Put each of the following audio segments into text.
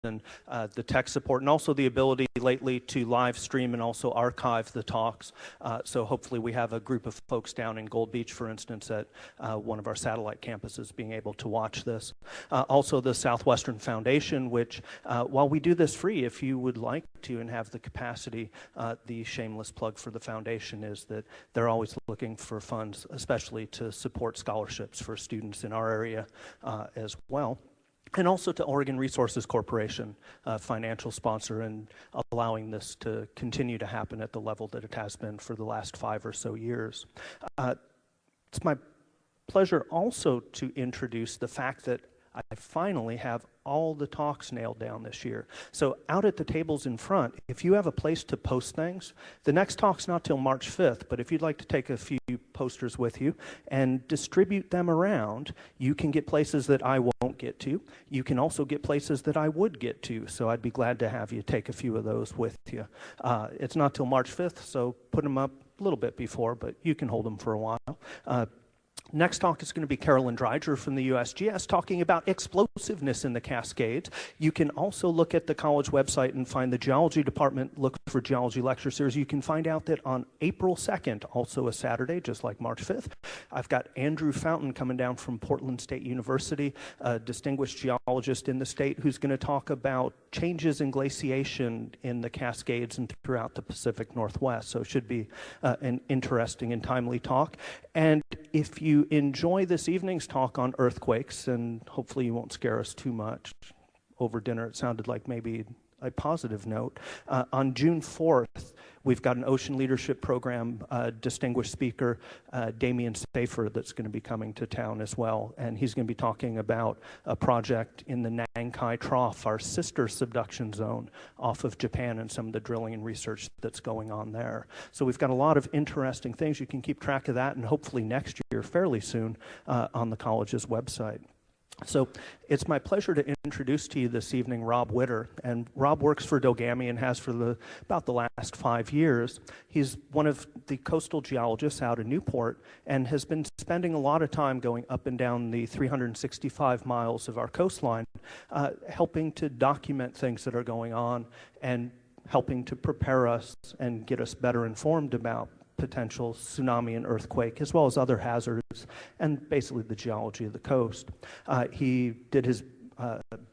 and the tech support, and also the ability lately to live stream and also archive the talks. So hopefully we have a group of folks down in Gold Beach, for instance, at one of our satellite campuses being able to watch this. Also the Southwestern Foundation, which while we do this free, if you would like to and have the capacity, the shameless plug for the foundation is that they're always looking for funds, especially to support scholarships for students in our area as well. And also to Oregon Resources Corporation, financial sponsor, and allowing this to continue to happen at the level that it has been for the last 5 or so years. It's my pleasure also to introduce the fact that I finally have all the talks nailed down this year. So out at the tables in front, if you have a place to post things, the next talk's not till March 5th, but if you'd like to take a few posters with you and distribute them around, you can get places that I won't get to. You can also get places that I would get to, so I'd be glad to have you take a few of those with you. It's not till March 5th, so put them up a little bit before, but you can hold them for a while. Next talk is going to be Carolyn Dreiger from the USGS talking about explosiveness in the Cascades. You can also look at the college website and find the geology department, look for geology lecture series. You can find out that on April 2nd, also a Saturday, just like March 5th, I've got Andrew Fountain coming down from Portland State University, a distinguished geologist in the state who's going to talk about changes in glaciation in the Cascades and throughout the Pacific Northwest. So it should be an interesting and timely talk. And if you enjoy this evening's talk on earthquakes, and hopefully you won't scare us too much over dinner, it sounded like maybe a positive note. On June 4th, we've got an Ocean Leadership Program distinguished speaker, Damian Safer, that's going to be coming to town as well. And he's going to be talking about a project in the Nankai Trough, our sister subduction zone off of Japan, and some of the drilling and research that's going on there. So we've got a lot of interesting things. You can keep track of that, and hopefully next year, fairly soon, on the college's website. So it's my pleasure to introduce to you this evening Rob Witter. And Rob works for Dogami and has for about the last 5 years. He's one of the coastal geologists out in Newport and has been spending a lot of time going up and down the 365 miles of our coastline, helping to document things that are going on and helping to prepare us and get us better informed about potential tsunami and earthquake, as well as other hazards, and basically the geology of the coast. He did his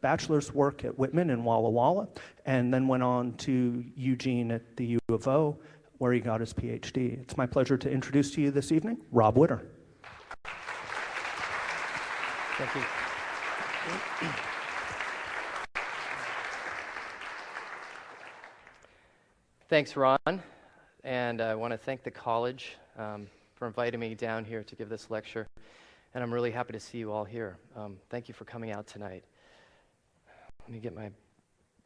bachelor's work at Whitman in Walla Walla, and then went on to Eugene at the U of O, where he got his PhD. It's my pleasure to introduce to you this evening, Rob Witter. Thank you. Thanks, Ron. And I want to thank the college for inviting me down here to give this lecture. And I'm really happy to see you all here. Thank you for coming out tonight. Let me get my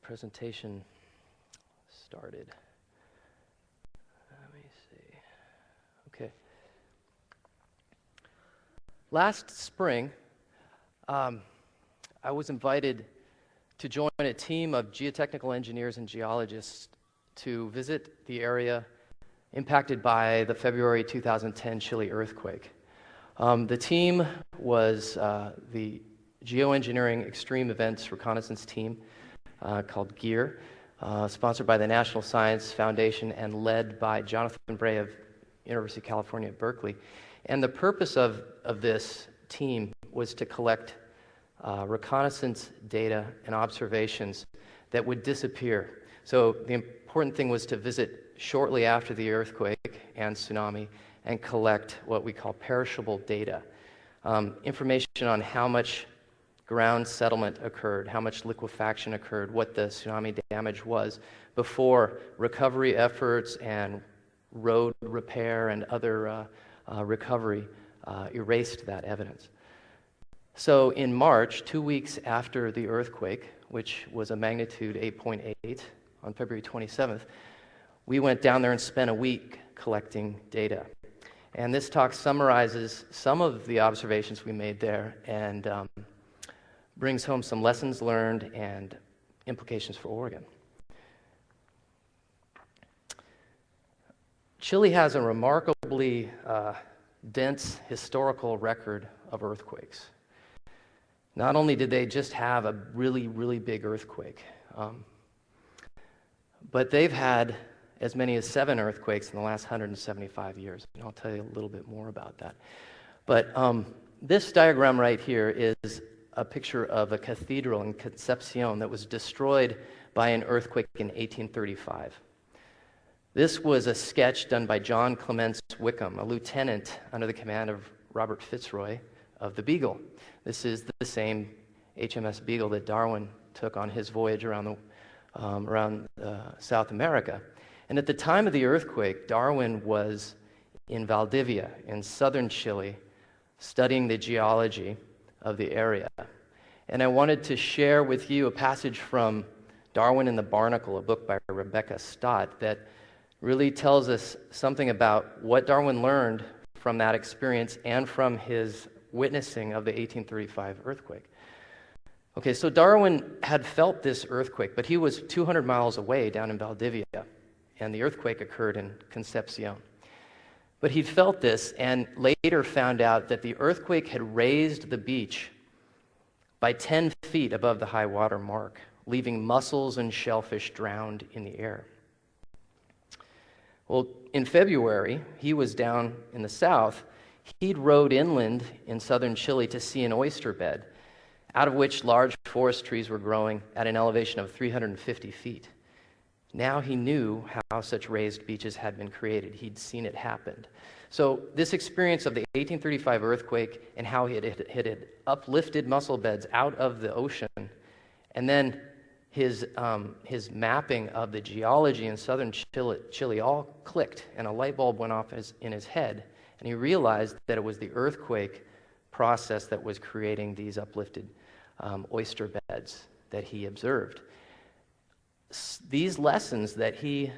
presentation started. Let me see. Okay. Last spring, I was invited to join a team of geotechnical engineers and geologists to visit the area impacted by the February 2010 Chile earthquake. The team was the Geoengineering Extreme Events Reconnaissance Team called GEAR, sponsored by the National Science Foundation and led by Jonathan Bray of University of California at Berkeley. And the purpose of this team was to collect reconnaissance data and observations that would disappear. So the important thing was to visit shortly after the earthquake and tsunami and collect what we call perishable data. Information on how much ground settlement occurred, how much liquefaction occurred, what the tsunami damage was before recovery efforts and road repair and other recovery erased that evidence. So in March, 2 weeks after the earthquake, which was a magnitude 8.8 on February 27th, we went down there and spent a week collecting data. And this talk summarizes some of the observations we made there and brings home some lessons learned and implications for Oregon. Chile has a remarkably dense historical record of earthquakes. Not only did they just have a really, really big earthquake, But they've had as many as 7 earthquakes in the last 175 years. And I'll tell you a little bit more about that. But this diagram right here is a picture of a cathedral in Concepcion that was destroyed by an earthquake in 1835. This was a sketch done by John Clements Wickham, a lieutenant under the command of Robert Fitzroy of the Beagle. This is the same HMS Beagle that Darwin took on his voyage around South America. And at the time of the earthquake, Darwin was in Valdivia in southern Chile studying the geology of the area. And I wanted to share with you a passage from Darwin and the Barnacle, a book by Rebecca Stott, that really tells us something about what Darwin learned from that experience and from his witnessing of the 1835 earthquake. Okay, so Darwin had felt this earthquake, but he was 200 miles away down in Valdivia, and the earthquake occurred in Concepcion. But he felt this and later found out that the earthquake had raised the beach by 10 feet above the high water mark, leaving mussels and shellfish drowned in the air. Well, in February, he was down in the south. He'd rowed inland in southern Chile to see an oyster bed, out of which large forest trees were growing at an elevation of 350 feet. Now he knew how such raised beaches had been created. He'd seen it happen. So this experience of the 1835 earthquake and how it had uplifted mussel beds out of the ocean, and then his mapping of the geology in southern Chile all clicked, and a light bulb went off in his head, and he realized that it was the earthquake process that was creating these uplifted oyster beds that he observed. These lessons that he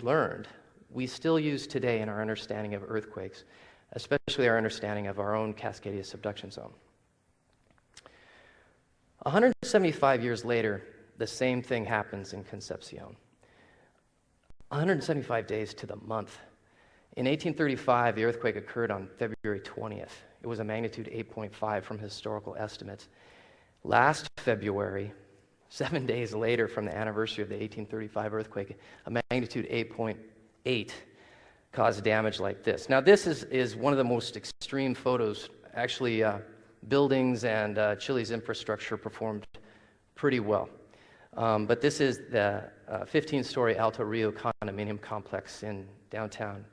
learned, we still use today in our understanding of earthquakes, especially our understanding of our own Cascadia subduction zone. 175 years later, the same thing happens in Concepcion. 175 days to the month. In 1835, the earthquake occurred on February 20th. It was a magnitude 8.5 from historical estimates. Last February, 7 days later from the anniversary of the 1835 earthquake, a magnitude 8.8 caused damage like this. Now, this is one of the most extreme photos. Actually, buildings and Chile's infrastructure performed pretty well. But this is the 15-story Alto Rio condominium complex in downtown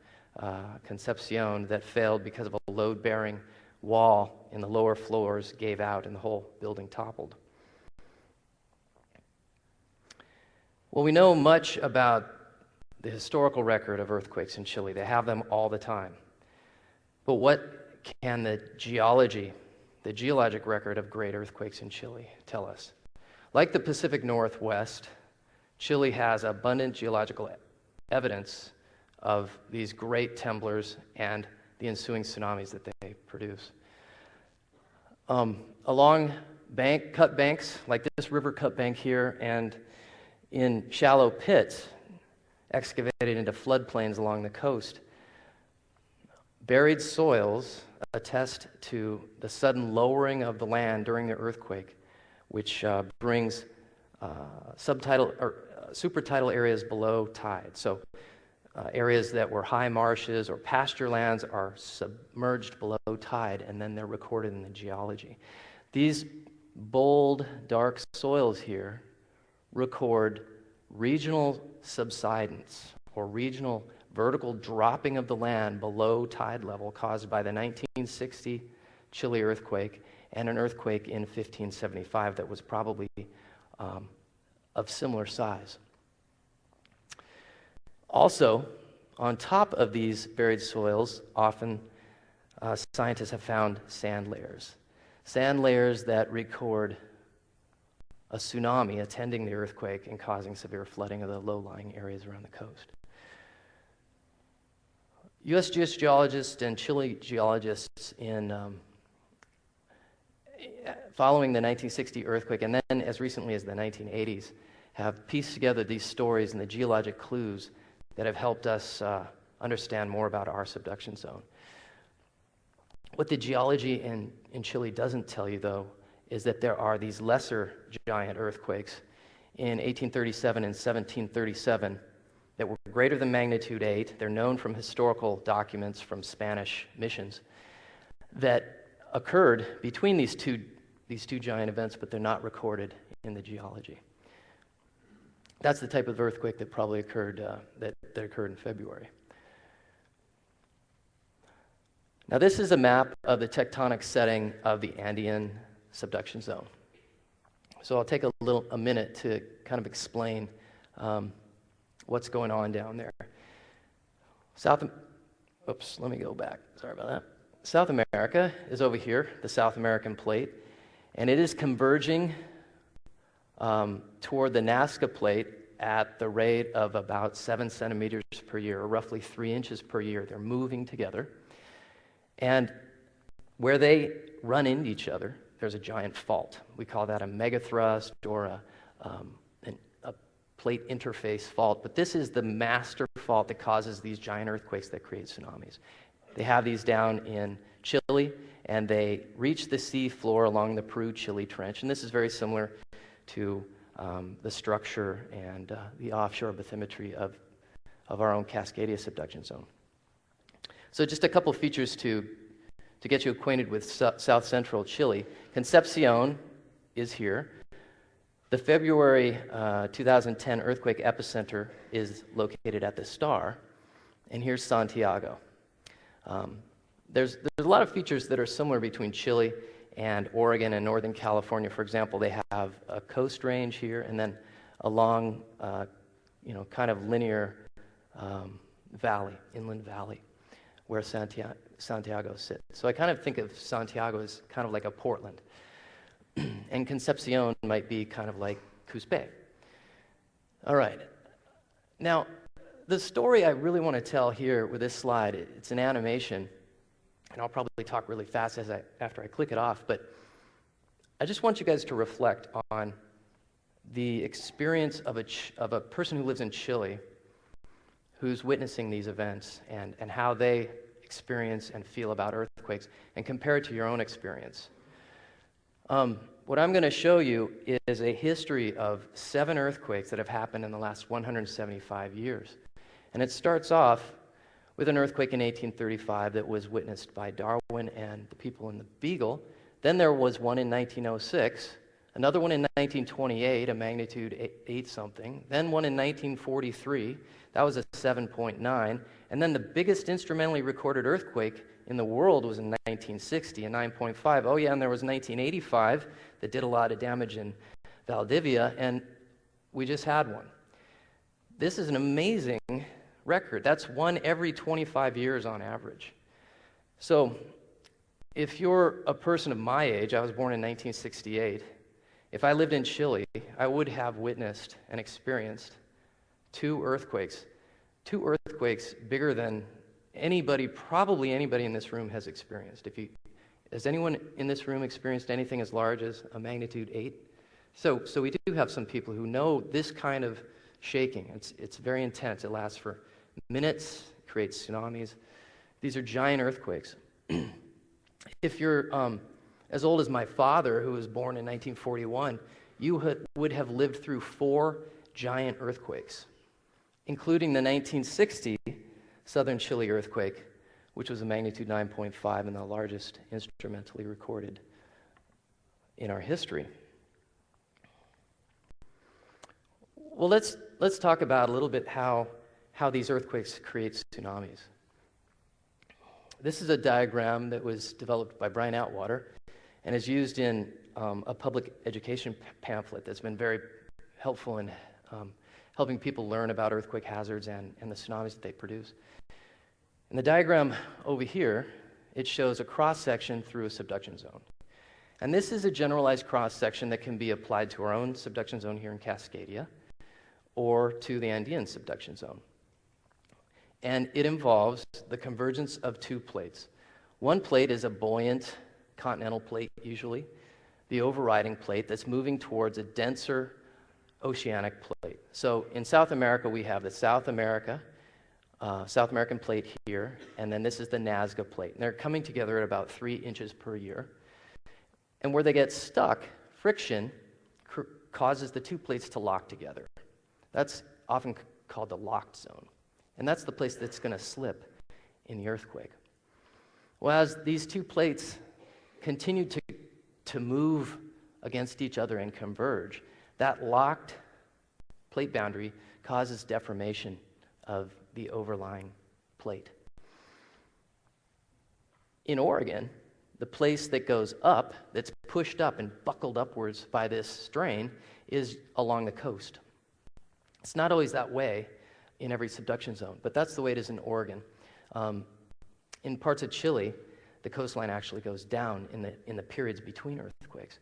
Concepcion that failed because of a load-bearing wall in the lower floors gave out and the whole building toppled. Well, we know much about the historical record of earthquakes in Chile. They have them all the time. But what can the geologic record of great earthquakes in Chile tell us? Like the Pacific Northwest, Chile has abundant geological evidence of these great temblors and the ensuing tsunamis that they produce. Along cut banks, like this river cut bank here, and in shallow pits excavated into floodplains along the coast, buried soils attest to the sudden lowering of the land during the earthquake, which brings supertidal areas below tide. So areas that were high marshes or pasture lands are submerged below tide, and then they're recorded in the geology. These bold, dark soils here record regional subsidence or regional vertical dropping of the land below tide level caused by the 1960 Chile earthquake and an earthquake in 1575 that was probably of similar size. Also, on top of these buried soils, often scientists have found sand layers that record a tsunami attending the earthquake and causing severe flooding of the low-lying areas around the coast. U.S. geologists and Chile geologists following the 1960 earthquake, and then as recently as the 1980s, have pieced together these stories and the geologic clues that have helped us understand more about our subduction zone. What the geology in Chile doesn't tell you, though, is that there are these lesser giant earthquakes in 1837 and 1737 that were greater than magnitude 8. They're known from historical documents from Spanish missions that occurred between these two giant events, but they're not recorded in the geology. That's the type of earthquake that probably occurred, that occurred in February. Now, this is a map of the tectonic setting of the Andean subduction zone. So I'll take a minute to kind of explain what's going on down there. Let me go back. Sorry about that. South America is over here, the South American plate, and it is converging toward the Nazca plate at the rate of about 7 centimeters per year, or roughly 3 inches per year. They're moving together. And where they run into each other, there's a giant fault. We call that a megathrust or a plate interface fault. But this is the master fault that causes these giant earthquakes that create tsunamis. They have these down in Chile, and they reach the sea floor along the Peru-Chile Trench. And this is very similar to the structure and the offshore bathymetry of our own Cascadia subduction zone. So just a couple features to get you acquainted with south central Chile. Concepcion is here. The February 2010 earthquake epicenter is located at the star, and here's Santiago. There's a lot of features that are similar between Chile and Oregon and Northern California. For example, they have a coast range here, and then a long, kind of linear valley, inland valley, where Santiago sits. So I kind of think of Santiago as kind of like a Portland. And Concepcion might be kind of like Cuspe. All right. Now, the story I really want to tell here with this slide, it's an animation, and I'll probably talk really fast after I click it off, but I just want you guys to reflect on the experience of a person who lives in Chile who's witnessing these events and how they experience and feel about earthquakes, and compare it to your own experience. What I'm going to show you is a history of 7 earthquakes that have happened in the last 175 years. And it starts off with an earthquake in 1835 that was witnessed by Darwin and the people in the Beagle. Then there was one in 1906, another one in 1928, a magnitude 8 something, then one in 1943, that was a 7.9, and then the biggest instrumentally recorded earthquake in the world was in 1960, a 9.5. Oh yeah, and there was 1985 that did a lot of damage in Valdivia, and we just had one. This is an amazing record. That's one every 25 years on average. So if you're a person of my age, I was born in 1968, if I lived in Chile, I would have witnessed and experienced 2 earthquakes bigger than probably anybody in this room has experienced. Has anyone in this room experienced anything as large as a magnitude 8? So we do have some people who know this kind of shaking. It's very intense. It lasts for minutes, creates tsunamis. These are giant earthquakes. If you're as old as my father, who was born in 1941, you would have lived through 4 giant earthquakes, including the 1960 southern Chile earthquake, which was a magnitude 9.5 and the largest instrumentally recorded in our history. Well, let's talk about a little bit how these earthquakes create tsunamis. This is a diagram that was developed by Brian Atwater and is used in a public education pamphlet that's been very helpful in helping people learn about earthquake hazards and the tsunamis that they produce. In the diagram over here, it shows a cross-section through a subduction zone. And this is a generalized cross-section that can be applied to our own subduction zone here in Cascadia or to the Andean subduction zone. And it involves the convergence of 2 plates. One plate is a buoyant continental plate, usually, the overriding plate that's moving towards a denser oceanic plate. So in South America, we have the South American plate here, and then this is the Nazca plate. And they're coming together at about 3 inches per year. And where they get stuck, friction causes the two plates to lock together. That's often called the locked zone. And that's the place that's going to slip in the earthquake. Well, as these two plates continue to move against each other and converge, that locked plate boundary causes deformation of the overlying plate. In Oregon, the place that goes up, that's pushed up and buckled upwards by this strain, is along the coast. It's not always that way in every subduction zone, but that's the way it is in Oregon. In parts of Chile, the coastline actually goes down in the periods between earthquakes.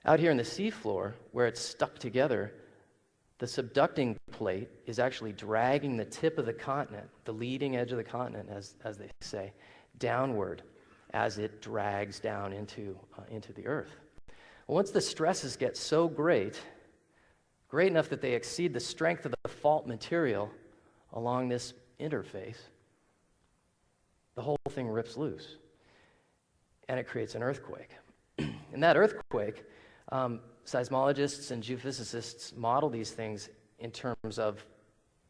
Out here in the seafloor, where it's stuck together, the subducting plate is actually dragging the tip of the continent, the leading edge of the continent, as they say, downward as it drags down into the earth. Well, once the stresses get so great enough that they exceed the strength of the fault material along this interface, the whole thing rips loose, and it creates an earthquake. And that earthquake, seismologists and geophysicists model these things in terms of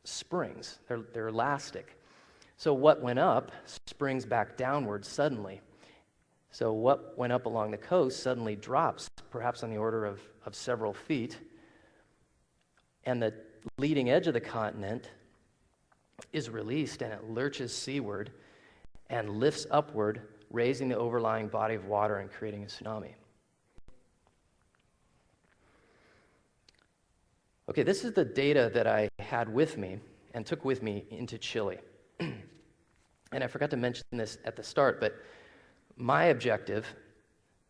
springs. They're elastic. So what went up springs back downward suddenly. So what went up along the coast suddenly drops, perhaps on the order of several feet, and the leading edge of the continent is released, and it lurches seaward and lifts upward, raising the overlying body of water and creating a tsunami. Okay, this is the data that I had with me and took with me into Chile. And I forgot to mention this at the start, but my objective,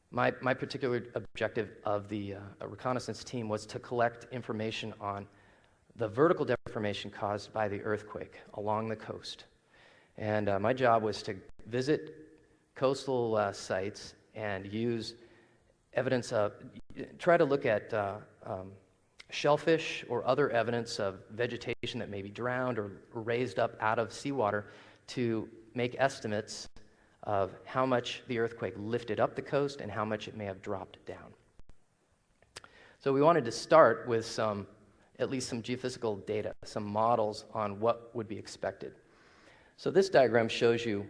my particular objective of the reconnaissance team was to collect information on the vertical deformation caused by the earthquake along the coast. And my job was to visit coastal sites and use evidence of, try to look at shellfish or other evidence of vegetation that may be drowned or raised up out of seawater to make estimates of how much the earthquake lifted up the coast and how much it may have dropped down. So we wanted to start with at least some geophysical data, some models on what would be expected. So this diagram shows you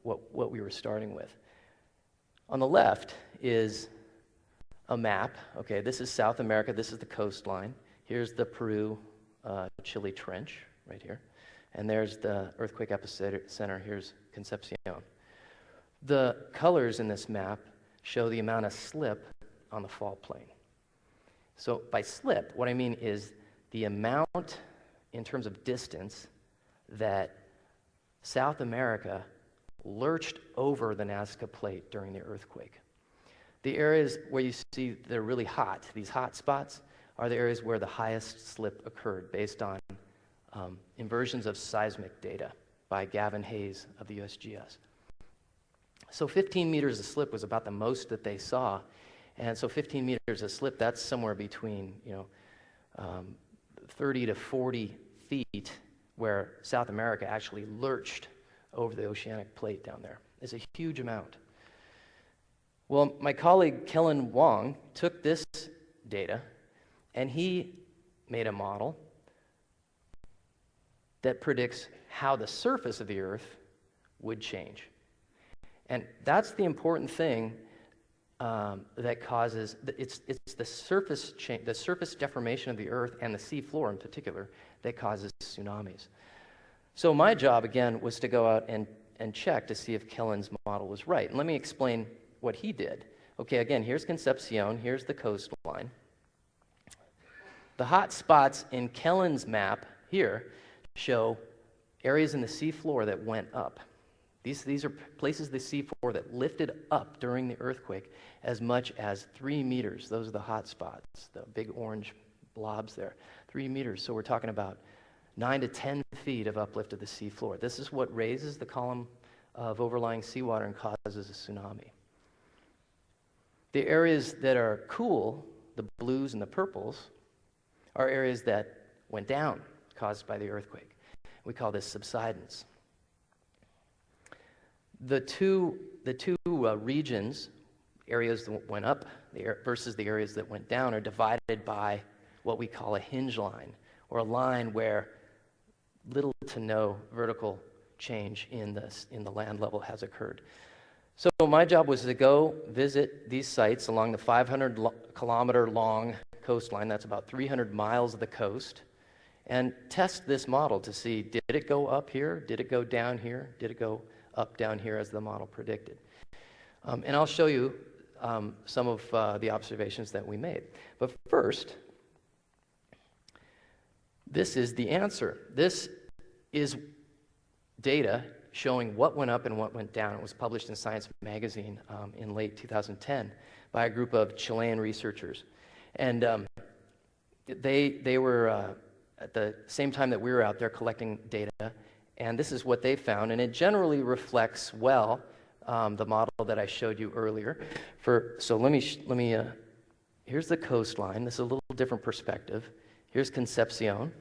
what we were starting with. On the left is a map. Okay, this is South America. This is the coastline. Here's the Peru-Chile Trench right here. And there's the earthquake epicenter. Here's Concepcion. The colors in this map show the amount of slip on the fault plane. So by slip, what I mean is the amount in terms of distance that South America lurched over the Nazca Plate during the earthquake. The areas where you see they're really hot, these hot spots, are the areas where the highest slip occurred based on inversions of seismic data by Gavin Hayes of the USGS. So 15 meters of slip was about the most that they saw. And so 15 meters of slip, that's somewhere between 30 to 40 feet where South America actually lurched over the oceanic plate down there. It's a huge amount. Well, my colleague Kellen Wong took this data and he made a model that predicts how the surface of the Earth would change. And that's the important thing that causes, it's the surface change, the surface deformation of the Earth and the sea floor in particular that causes tsunamis. So my job, again, was to go out and check to see if Kellen's model was right. And let me explain what he did. Okay, again, here's Concepcion, here's the coastline. The hot spots in Kellen's map here show areas in the sea floor that went up. These are places in the sea floor that lifted up during the earthquake as much as 3 meters. Those are the hot spots, the big orange blobs there. 3 meters, so we're talking about 9 to 10 feet of uplift of the sea floor. This is what raises the column of overlying seawater and causes a tsunami. The areas that are cool, the blues and the purples, are areas that went down, caused by the earthquake. We call this subsidence. The two regions areas that went up versus the areas that went down are divided by what we call a hinge line, or a line where little to no vertical change in the land level has occurred. So my job was to go visit these sites along the 500-kilometer long coastline, that's about 300 miles of the coast, and test this model to see, did it go up here, did it go down here, did it go up down here as the model predicted. And I'll show you some of the observations that we made. But first, this is the answer. This is data showing what went up and what went down. It was published in Science magazine in late 2010 by a group of Chilean researchers. And they were at the same time that we were out there collecting data, and this is what they found, and it generally reflects well the model that I showed you earlier. So let me here's the coastline. This is a little different perspective. Here's Concepcion.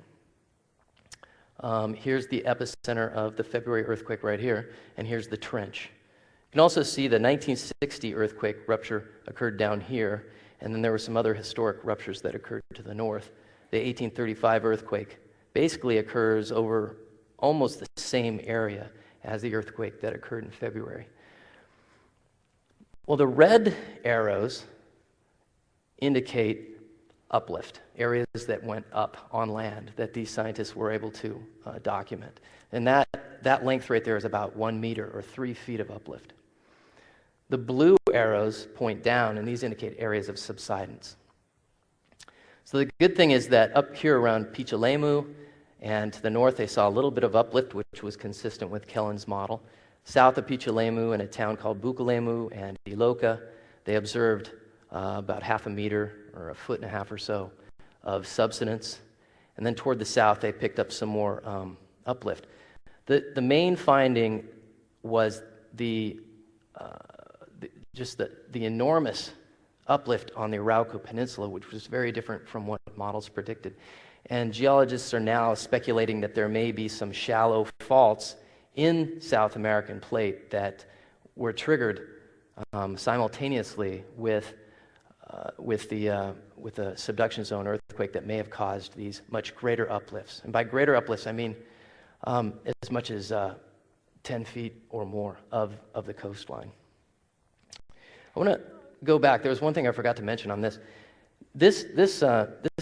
Here's the epicenter of the February earthquake right here, and here's the trench. You can also see the 1960 earthquake rupture occurred down here, and then there were some other historic ruptures that occurred to the north. The 1835 earthquake basically occurs over almost the same area as the earthquake that occurred in February. Well, the red arrows indicate uplift, areas that went up on land that these scientists were able to document. And that length right there is about 1 meter or 3 feet of uplift. The blue arrows point down, and these indicate areas of subsidence. So the good thing is that up here around Pichilemu and to the north, they saw a little bit of uplift, which was consistent with Kellen's model. South of Pichilemu, in a town called Bukalemu and Iloka, they observed about 0.5 meter or 1.5 feet or so of subsidence. And then toward the south, they picked up some more uplift. The main finding was the enormous uplift on the Arauco Peninsula, which was very different from what models predicted. And geologists are now speculating that there may be some shallow faults in South American plate that were triggered simultaneously with the subduction zone earthquake that may have caused these much greater uplifts. And by greater uplifts, I mean as much as 10 feet or more of the coastline. I want to go back. There was one thing I forgot to mention on this. This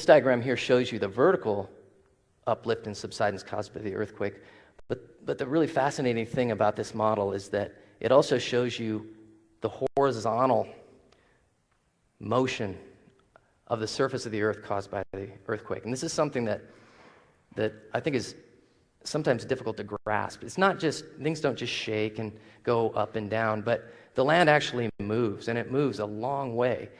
diagram here shows you the vertical uplift and subsidence caused by the earthquake. But the really fascinating thing about this model is that it also shows you the horizontal motion of the surface of the earth caused by the earthquake. And this is something that I think is sometimes difficult to grasp. It's not just, things don't just shake and go up and down, but the land actually moves, and it moves a long way.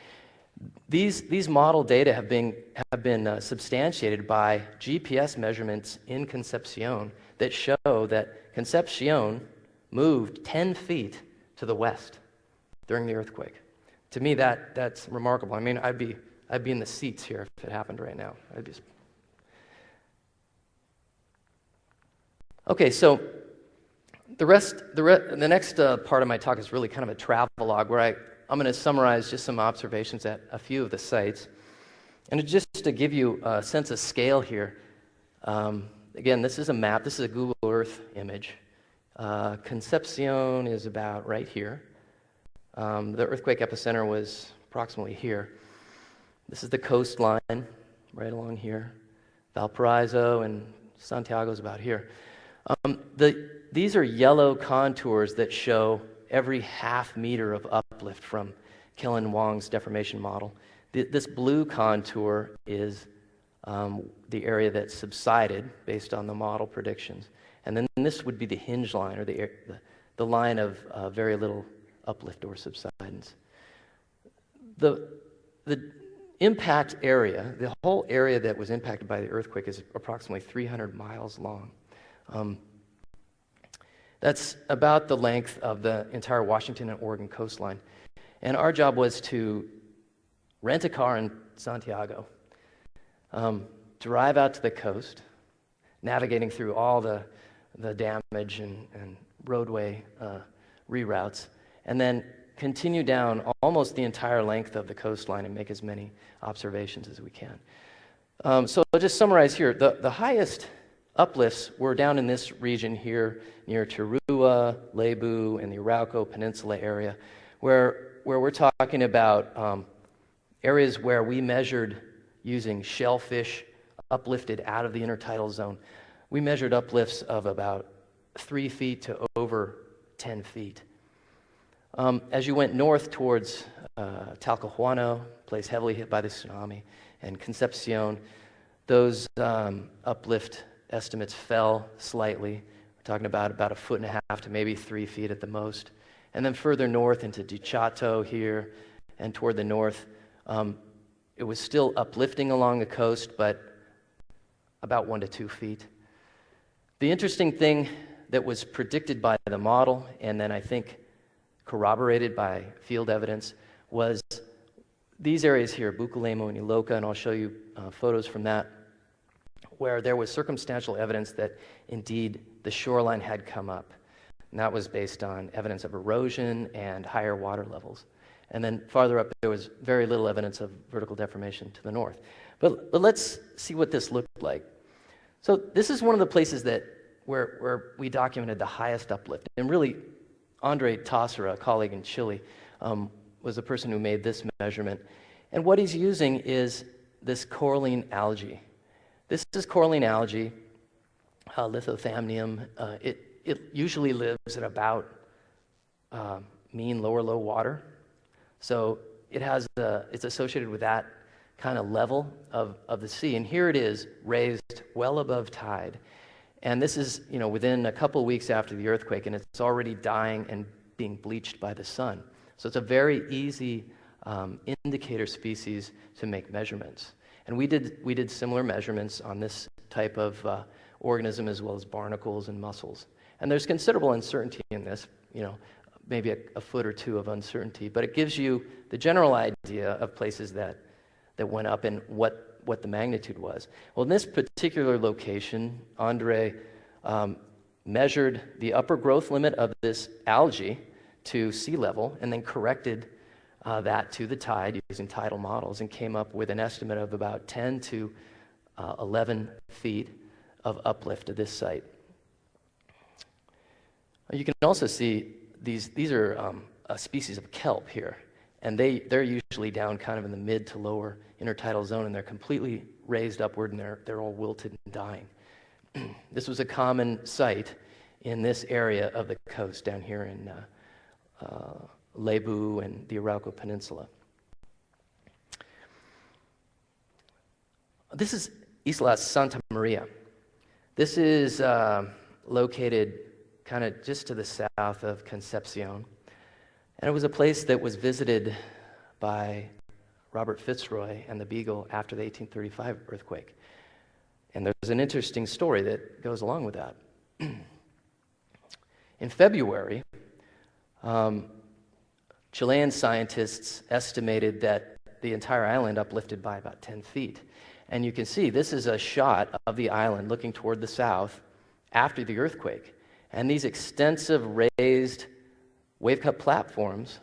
These model data have been substantiated by GPS measurements in Concepcion that show that Concepcion moved 10 feet to the west during the earthquake. To me, that's remarkable. I mean, I'd be in the seats here if it happened right now. Okay, so the next part of my talk is really kind of a travelogue where I'm going to summarize just some observations at a few of the sites. And just to give you a sense of scale here, again, this is a map. This is a Google Earth image. Concepcion is about right here. The earthquake epicenter was approximately here. This is the coastline right along here. Valparaiso and Santiago is about here. These are yellow contours that show every 0.5 meter of uplift from Kellen Wong's deformation model. This blue contour is the area that subsided based on the model predictions. And then this would be the hinge line, or the line of very little uplift or subsidence. The impact area, the whole area that was impacted by the earthquake, is approximately 300 miles long. That's about the length of the entire Washington and Oregon coastline. And our job was to rent a car in Santiago, drive out to the coast, navigating through all the damage and roadway reroutes, and then continue down almost the entire length of the coastline and make as many observations as we can. So I'll just summarize here. The highest uplifts were down in this region here near Tarua, Lebu, and the Arauco Peninsula area, where we're talking about areas where we measured using shellfish uplifted out of the intertidal zone. We measured uplifts of about 3 feet to over 10 feet. As you went north towards Talcahuano, place heavily hit by the tsunami, and Concepcion, those uplift estimates fell slightly. We're talking about 1.5 feet to maybe 3 feet at the most. And then further north into Dichato here and toward the north, it was still uplifting along the coast, but about 1 to 2 feet. The interesting thing that was predicted by the model, and then I think corroborated by field evidence, was these areas here, Bucalemo and Iloca, and I'll show you photos from that, where there was circumstantial evidence that indeed the shoreline had come up. And that was based on evidence of erosion and higher water levels. And then farther up, there was very little evidence of vertical deformation to the north. But let's see what this looked like. So this is one of the places where we documented the highest uplift. And really, Andre Tassera, a colleague in Chile, was the person who made this measurement. And what he's using is this coralline algae. This is coralline algae, Lithothamnium. It usually lives at about mean lower low water. So it's associated with that kind of level of the sea. And here it is, raised well above tide. And this is, within a couple weeks after the earthquake, and it's already dying and being bleached by the sun. So it's a very easy indicator species to make measurements. And we did similar measurements on this type of organism as well as barnacles and mussels. And there's considerable uncertainty in this, maybe a foot or two of uncertainty, but it gives you the general idea of places that went up and what the magnitude was. Well, in this particular location, Andre measured the upper growth limit of this algae to sea level and then corrected that to the tide using tidal models and came up with an estimate of about 10 to 11 feet of uplift to this site. You can also see these are a species of kelp here, and they're usually down kind of in the mid to lower intertidal zone, and they're completely raised upward, and they're all wilted and dying. This was a common site in this area of the coast down here in Lebu and the Arauco Peninsula. This is Isla Santa Maria. This is located kind of just to the south of Concepcion. And it was a place that was visited by Robert Fitzroy and the Beagle after the 1835 earthquake. And there's an interesting story that goes along with that. In February, Chilean scientists estimated that the entire island uplifted by about 10 feet. And you can see this is a shot of the island looking toward the south after the earthquake. And these extensive raised wave-cut platforms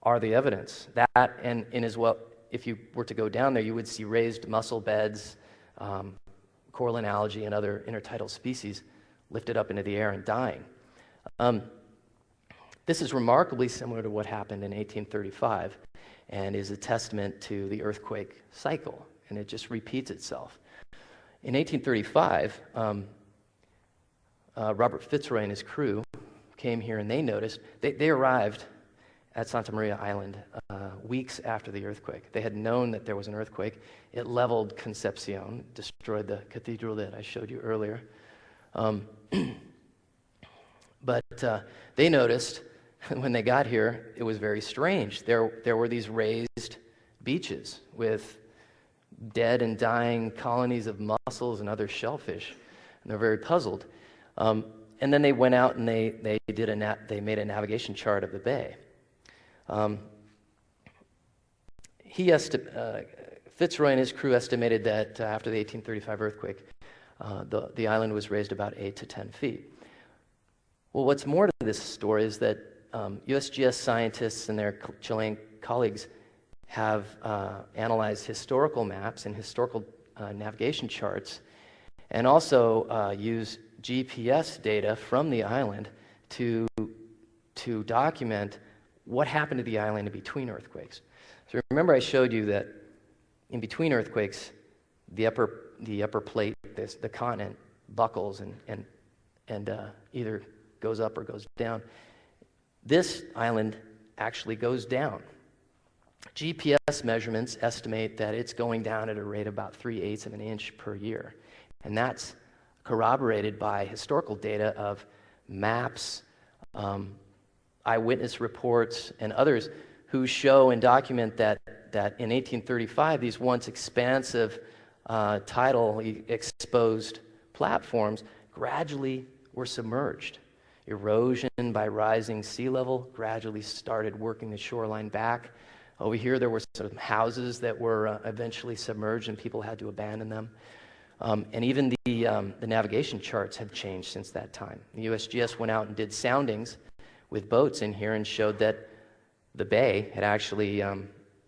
are the evidence. That and as well, if you were to go down there, you would see raised mussel beds, coralline algae, and other intertidal species lifted up into the air and dying. This is remarkably similar to what happened in 1835 and is a testament to the earthquake cycle, and it just repeats itself. In 1835, Robert Fitzroy and his crew came here and they noticed, they arrived at Santa Maria Island weeks after the earthquake. They had known that there was an earthquake. It leveled Concepcion, destroyed the cathedral that I showed you earlier. But they noticed when they got here, it was very strange. There were these raised beaches with dead and dying colonies of mussels and other shellfish, and they're very puzzled. And then they went out and they made a navigation chart of the bay. Fitzroy and his crew estimated that after the 1835 earthquake, the island was raised about 8 to 10 feet. Well, what's more to this story is that USGS scientists and their Chilean colleagues have analyzed historical maps and historical navigation charts, and also use GPS data from the island to document what happened to the island in between earthquakes. So remember I showed you that in between earthquakes, the upper plate, the continent, buckles and either goes up or goes down. This island actually goes down. GPS measurements estimate that it's going down at a rate of about 3/8 of an inch per year. And that's corroborated by historical data of maps, eyewitness reports, and others who show and document that in 1835, these once expansive, tidally exposed platforms gradually were submerged. Erosion by rising sea level gradually started working the shoreline back. Over here, there were some houses that were eventually submerged, and people had to abandon them. And even the navigation charts have changed since that time. The USGS went out and did soundings with boats in here and showed that the bay had actually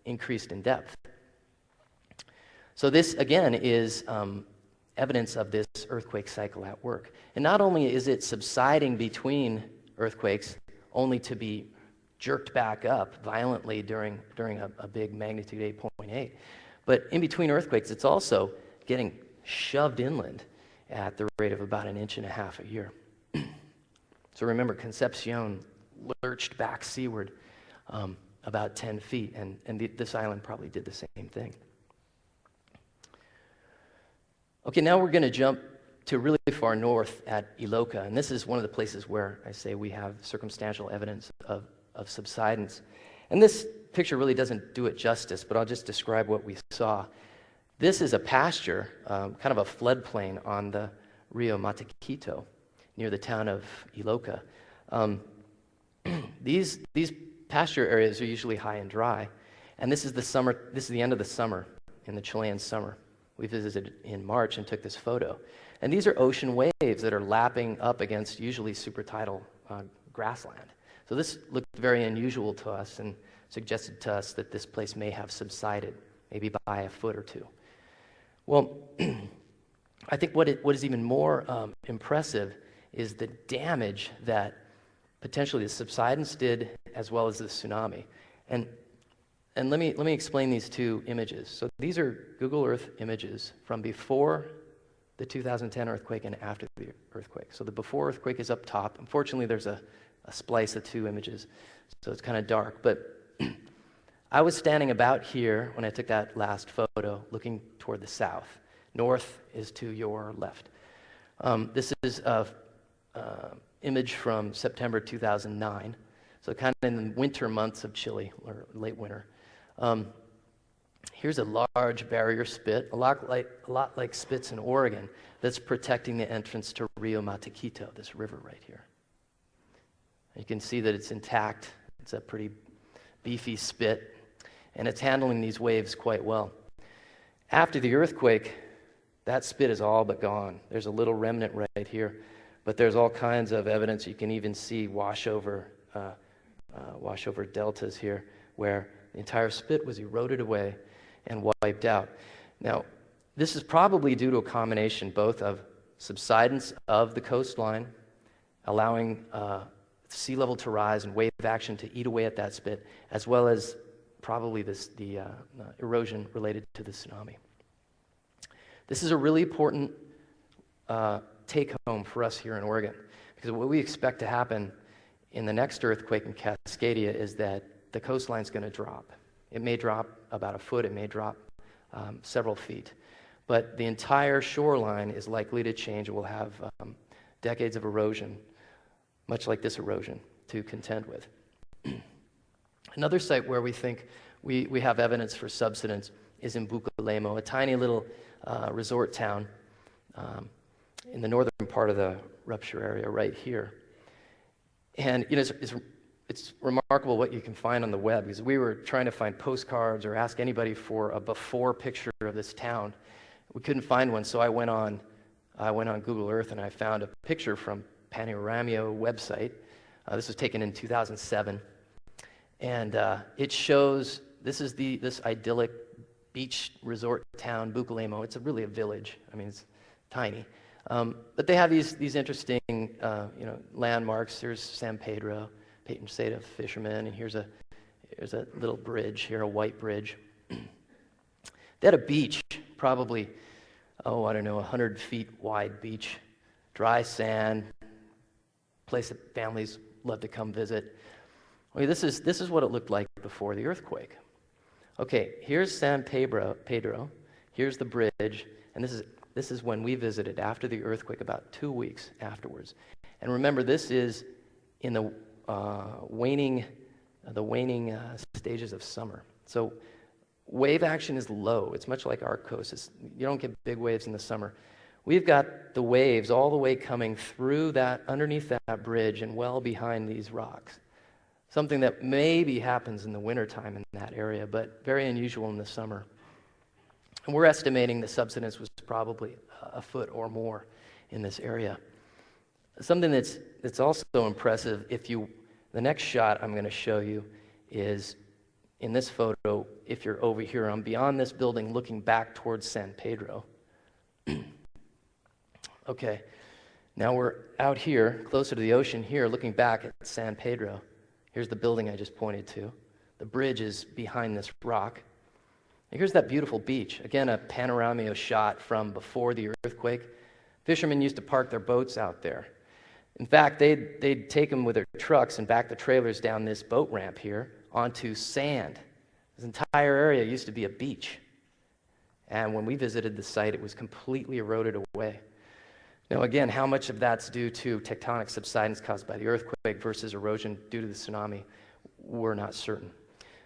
increased in depth. So this, again, is evidence of this earthquake cycle at work. And not only is it subsiding between earthquakes, only to be jerked back up violently during a big magnitude 8.8, but in between earthquakes, it's also getting shoved inland at the rate of about 1.5 inches a year. So remember, Concepcion lurched back seaward about 10 feet, and this island probably did the same thing. Okay, now we're going to jump to really far north at Iloka, and this is one of the places where I say we have circumstantial evidence of subsidence. And this picture really doesn't do it justice, but I'll just describe what we saw. This is a pasture, kind of a floodplain on the Rio Mataquito, near the town of Iloka. These pasture areas are usually high and dry, and this is the summer. This is the end of the summer, in the Chilean summer. We visited in March and took this photo. And these are ocean waves that are lapping up against usually supertidal grassland. So this looked very unusual to us and suggested to us that this place may have subsided, maybe by 1 foot or 2. Well, I think what is even more impressive is the damage that potentially the subsidence did, as well as the tsunami. And let me explain these two images. So these are Google Earth images from before the 2010 earthquake and after the earthquake. So the before earthquake is up top. Unfortunately, there's a splice of two images, so it's kind of dark. But I was standing about here when I took that last photo, looking toward the south. North is to your left. This is an image from September 2009, so kind of in the winter months of Chile, or late winter. Here's a large barrier spit, a lot like spits in Oregon, that's protecting the entrance to Rio Mataquito, this river right here. You can see that it's intact. It's a pretty beefy spit, and it's handling these waves quite well. After the earthquake, that spit is all but gone. There's a little remnant right here, but there's all kinds of evidence. You can even see washover deltas here, where the entire spit was eroded away and wiped out. Now, this is probably due to a combination both of subsidence of the coastline, allowing sea level to rise and wave action to eat away at that spit, as well as probably the erosion related to the tsunami. This is a really important take-home for us here in Oregon, because what we expect to happen in the next earthquake in Cascadia is that the coastline's going to drop. It may drop about 1 foot, it may drop several feet, but the entire shoreline is likely to change. It will have decades of erosion, much like this erosion, to contend with. Another site where we think we have evidence for subsidence is in Bucalemo, a tiny little resort town in the northern part of the rupture area right here. And you know, it's remarkable what you can find on the web, because we were trying to find postcards or ask anybody for a before picture of this town. We couldn't find one, so I went on Google Earth and I found a picture from Panoramio website This was taken in 2007. And it shows, this idyllic beach resort town, Bucalemo. It's really a village. I mean, it's tiny. But they have these interesting landmarks. Here's San Pedro, patron saint of fishermen, and here's a little bridge here, a white bridge. They had a beach, probably, 100 feet wide beach, dry sand, place that families love to come visit. Okay, this is what it looked like before the earthquake. Okay, here's San Pedro, here's the bridge, and this is when we visited after the earthquake, about 2 weeks afterwards. And remember, this is in the waning stages of summer. So wave action is low. It's much like our coast. You don't get big waves in the summer. We've got the waves all the way coming through underneath that bridge and well behind these rocks. Something that maybe happens in the wintertime in that area, but very unusual in the summer. And we're estimating the subsidence was probably a foot or more in this area. Something that's also impressive, the next shot I'm going to show you is in this photo, if you're over here, I'm beyond this building looking back towards San Pedro. Okay, now we're out here, closer to the ocean here, looking back at San Pedro. Here's the building I just pointed to. The bridge is behind this rock. And here's that beautiful beach. Again, a panorama shot from before the earthquake. Fishermen used to park their boats out there. In fact, they'd take them with their trucks and back the trailers down this boat ramp here onto sand. This entire area used to be a beach. And when we visited the site, it was completely eroded away. Now, again, how much of that's due to tectonic subsidence caused by the earthquake versus erosion due to the tsunami, we're not certain.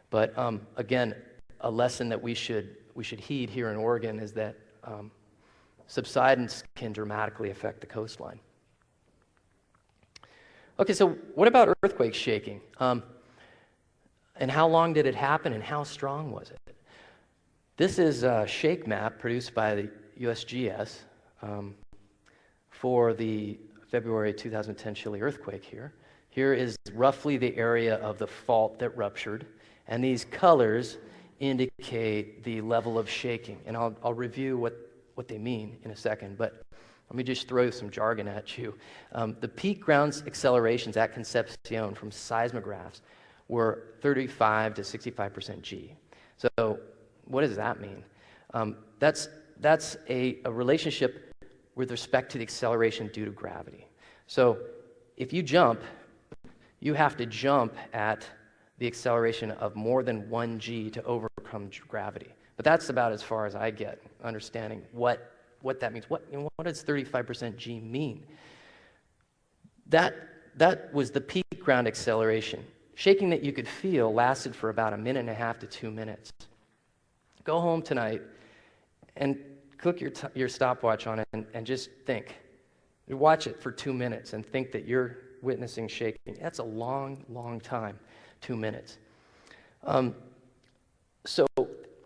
But again, a lesson that we should heed here in Oregon is that subsidence can dramatically affect the coastline. Okay, so what about earthquake shaking? And how long did it happen, and how strong was it? This is a shake map produced by the USGS for the February 2010 Chile earthquake here. Here is roughly the area of the fault that ruptured, and these colors indicate the level of shaking. And I'll review what they mean in a second, but let me just throw some jargon at you. The peak ground accelerations at Concepcion from seismographs were 35 to 65% G. So what does that mean? That's a relationship with respect to the acceleration due to gravity. So if you jump, you have to jump at the acceleration of more than 1 G to overcome gravity. But that's about as far as I get, understanding what that means. What does 35% G mean? That was the peak ground acceleration. Shaking that you could feel lasted for about 1.5 to 2 minutes. Go home tonight and click your stopwatch on it and just think. Watch it for 2 minutes and think that you're witnessing shaking. That's a long, long time, 2 minutes. So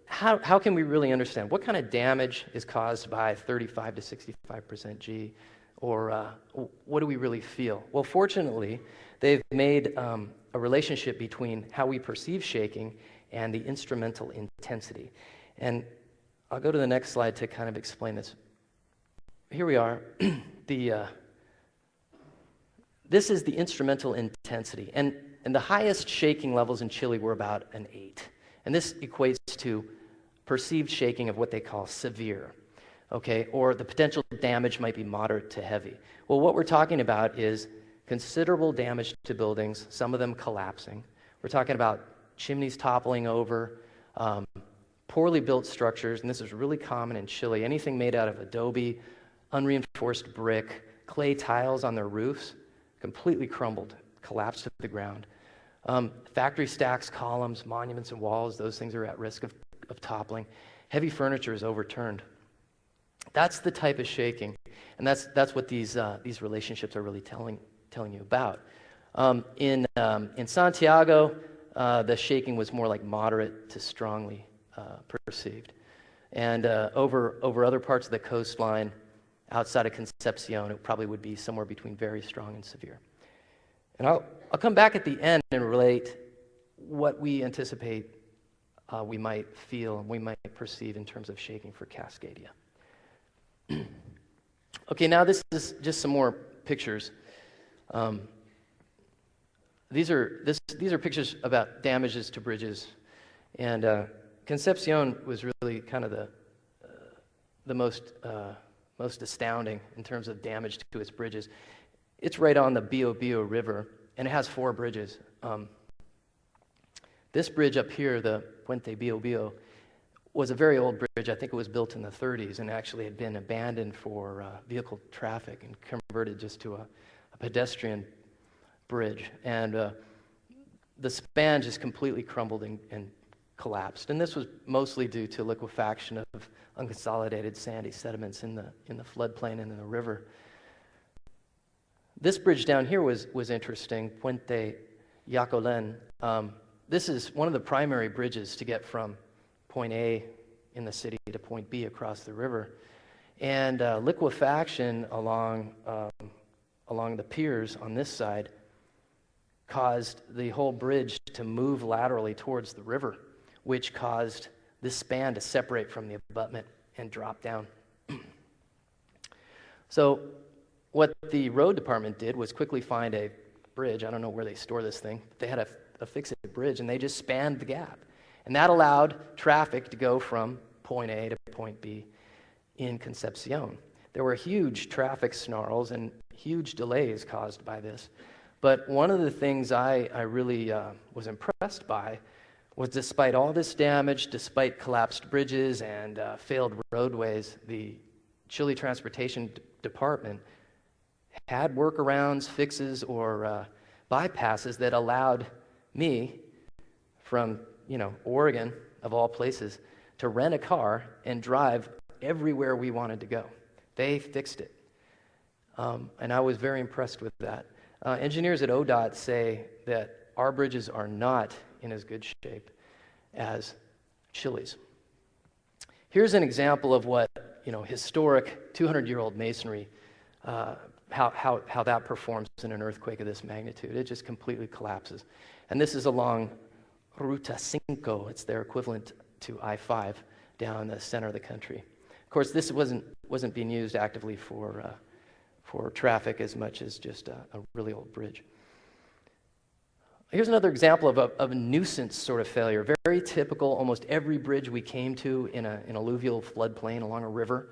how can we really understand? What kind of damage is caused by 35 to 65% G? Or what do we really feel? Well, fortunately, they've made a relationship between how we perceive shaking and the instrumental intensity. And I'll go to the next slide to kind of explain this. Here we are. This is the instrumental intensity. And the highest shaking levels in Chile were about an 8. And this equates to perceived shaking of what they call severe. Okay, or the potential damage might be moderate to heavy. Well, what we're talking about is considerable damage to buildings, some of them collapsing. We're talking about chimneys toppling over, poorly built structures, and this is really common in Chile. Anything made out of adobe, unreinforced brick, clay tiles on their roofs, completely crumbled, collapsed to the ground. Factory stacks, columns, monuments, and walls, those things are at risk of toppling. Heavy furniture is overturned. That's the type of shaking, and that's what these relationships are really telling you about. In Santiago, the shaking was more like moderate to strongly perceived, and over other parts of the coastline, outside of Concepcion, it probably would be somewhere between very strong and severe. And I'll come back at the end and relate what we anticipate we might feel, we might perceive in terms of shaking for Cascadia. Okay, now this is just some more pictures. These are pictures about damages to bridges, and Concepcion was really kind of the most astounding in terms of damage to its bridges. It's right on the Bio River, and it has 4 bridges. This bridge up here, the Puente Bio, was a very old bridge. I think it was built in the 30s and actually had been abandoned for vehicle traffic and converted just to a pedestrian bridge. And the span just completely crumbled and collapsed. And this was mostly due to liquefaction of unconsolidated sandy sediments in the floodplain and in the river. This bridge down here was interesting, Puente Yacolén. This is one of the primary bridges to get from point A in the city to point B across the river. And liquefaction along the piers on this side caused the whole bridge to move laterally towards the river, which caused this span to separate from the abutment and drop down. So what the road department did was quickly find a bridge. I don't know where they store this thing. They had a fixed bridge, and they just spanned the gap. And that allowed traffic to go from point A to point B in Concepcion. There were huge traffic snarls and huge delays caused by this. But one of the things I really was impressed by was, despite all this damage, despite collapsed bridges and failed roadways, the Chile Transportation Department had workarounds, fixes, or bypasses that allowed me from Oregon, of all places, to rent a car and drive everywhere we wanted to go. They fixed it. And I was very impressed with that. Engineers at ODOT say that our bridges are not in as good shape as Chile's. Here's an example of what historic 200-year-old masonry, how that performs in an earthquake of this magnitude. It just completely collapses. And this is along Ruta 5. It's their equivalent to I-5 down the center of the country. Of course, this wasn't being used actively for traffic as much as just a really old bridge. Here's another example of a nuisance sort of failure. Very typical. Almost every bridge we came to in an alluvial floodplain along a river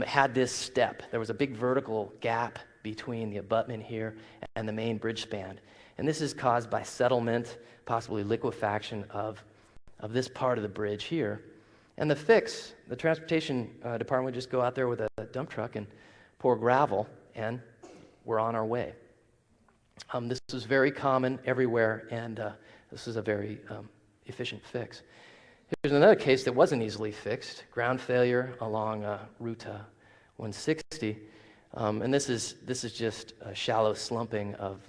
had this step. There was a big vertical gap between the abutment here and the main bridge span. And this is caused by settlement, possibly liquefaction of this part of the bridge here. And the fix, the transportation department would just go out there with a dump truck and pour gravel, and we're on our way. This was very common everywhere, and this was a very efficient fix. Here's another case that wasn't easily fixed, ground failure along Ruta 160. And this is just a shallow slumping of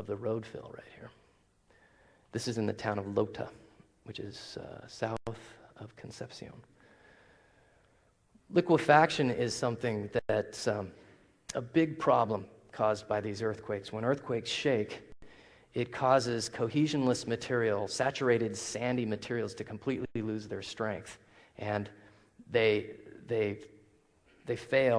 the road fill right here. This is in the town of Lota, which is south of Concepcion. Liquefaction is something that's a big problem caused by these earthquakes. When earthquakes shake, it causes cohesionless material, saturated sandy materials, to completely lose their strength, and they fail.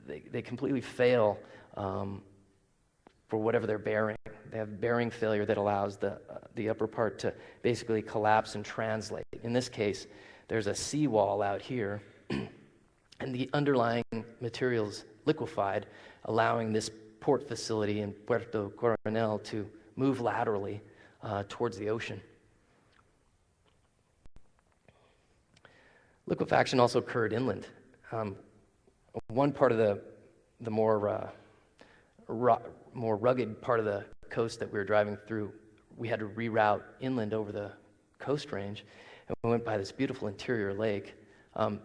They completely fail for whatever they're bearing. They have bearing failure that allows the upper part to basically collapse and translate. In this case, there's a seawall out here, and the underlying materials liquefied, allowing this port facility in Puerto Coronel to move laterally towards the ocean. Liquefaction also occurred inland. One part of the more rugged part of the coast that we were driving through, we had to reroute inland over the coast range, and we went by this beautiful interior lake.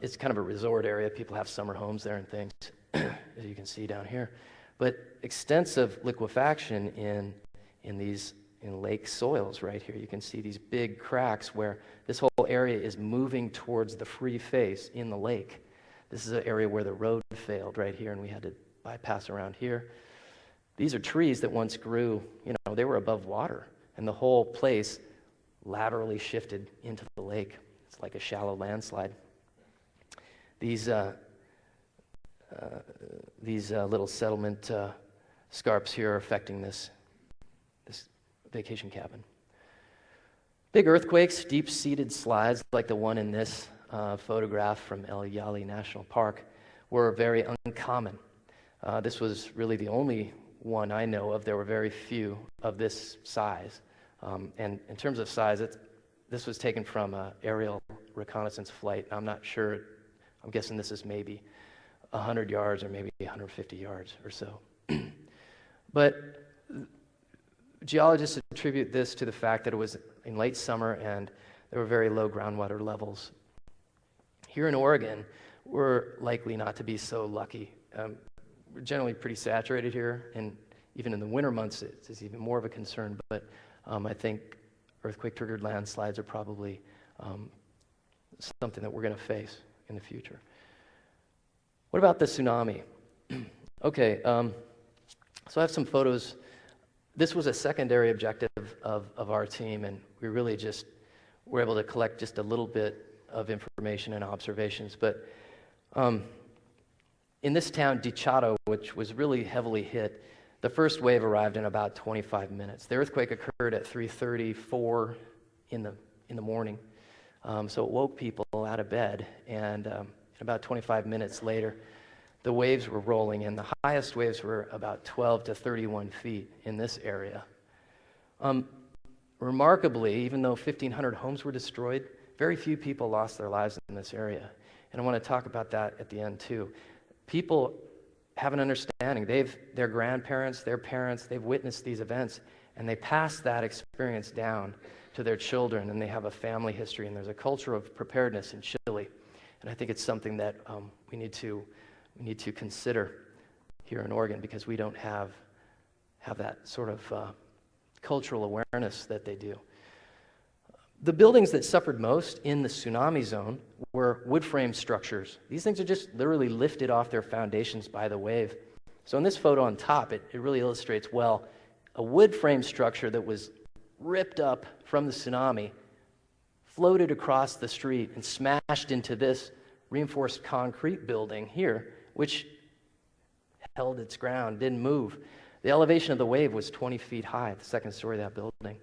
It's kind of a resort area. People have summer homes there and things, as you can see down here. But extensive liquefaction in lake soils right here. You can see these big cracks where this whole area is moving towards the free face in the lake. This is an area where the road failed right here, and we had to bypass around here. These are trees that once grew, they were above water, and the whole place laterally shifted into the lake. It's like a shallow landslide. These little settlement scarps here are affecting this vacation cabin. Big earthquakes, deep-seated slides like the one in this photograph from El Yali National Park were very uncommon. This was really the only one I know of. There were very few of this size. And in terms of size, this was taken from an aerial reconnaissance flight. I'm not sure. I'm guessing this is maybe 100 yards or maybe 150 yards or so. But geologists attribute this to the fact that it was in late summer and there were very low groundwater levels. Here in Oregon, we're likely not to be so lucky. We're generally pretty saturated here, and even in the winter months, it's even more of a concern. But I think earthquake-triggered landslides are probably something that we're going to face in the future. What about the tsunami? Okay, so I have some photos. This was a secondary objective of our team, and we really just were able to collect just a little bit of information and observations. But in this town, Dichado, which was really heavily hit, the first wave arrived in about 25 minutes. The earthquake occurred at 3:34 in the morning, so it woke people out of bed, and about 25 minutes later, the waves were rolling, and the highest waves were about 12 to 31 feet in this area. Remarkably, even though 1,500 homes were destroyed, very few people lost their lives in this area. And I want to talk about that at the end, too. People have an understanding. Their grandparents, their parents, they've witnessed these events, and they pass that experience down to their children, and they have a family history, and there's a culture of preparedness in Chile. And I think it's something that we need to consider here in Oregon, because we don't have that sort of cultural awareness that they do. The buildings that suffered most in the tsunami zone were wood frame structures. These things are just literally lifted off their foundations by the wave. So in this photo on top, it really illustrates well a wood frame structure that was ripped up from the tsunami, floated across the street, and smashed into this reinforced concrete building here, which held its ground, didn't move. The elevation of the wave was 20 feet high, the second story of that building.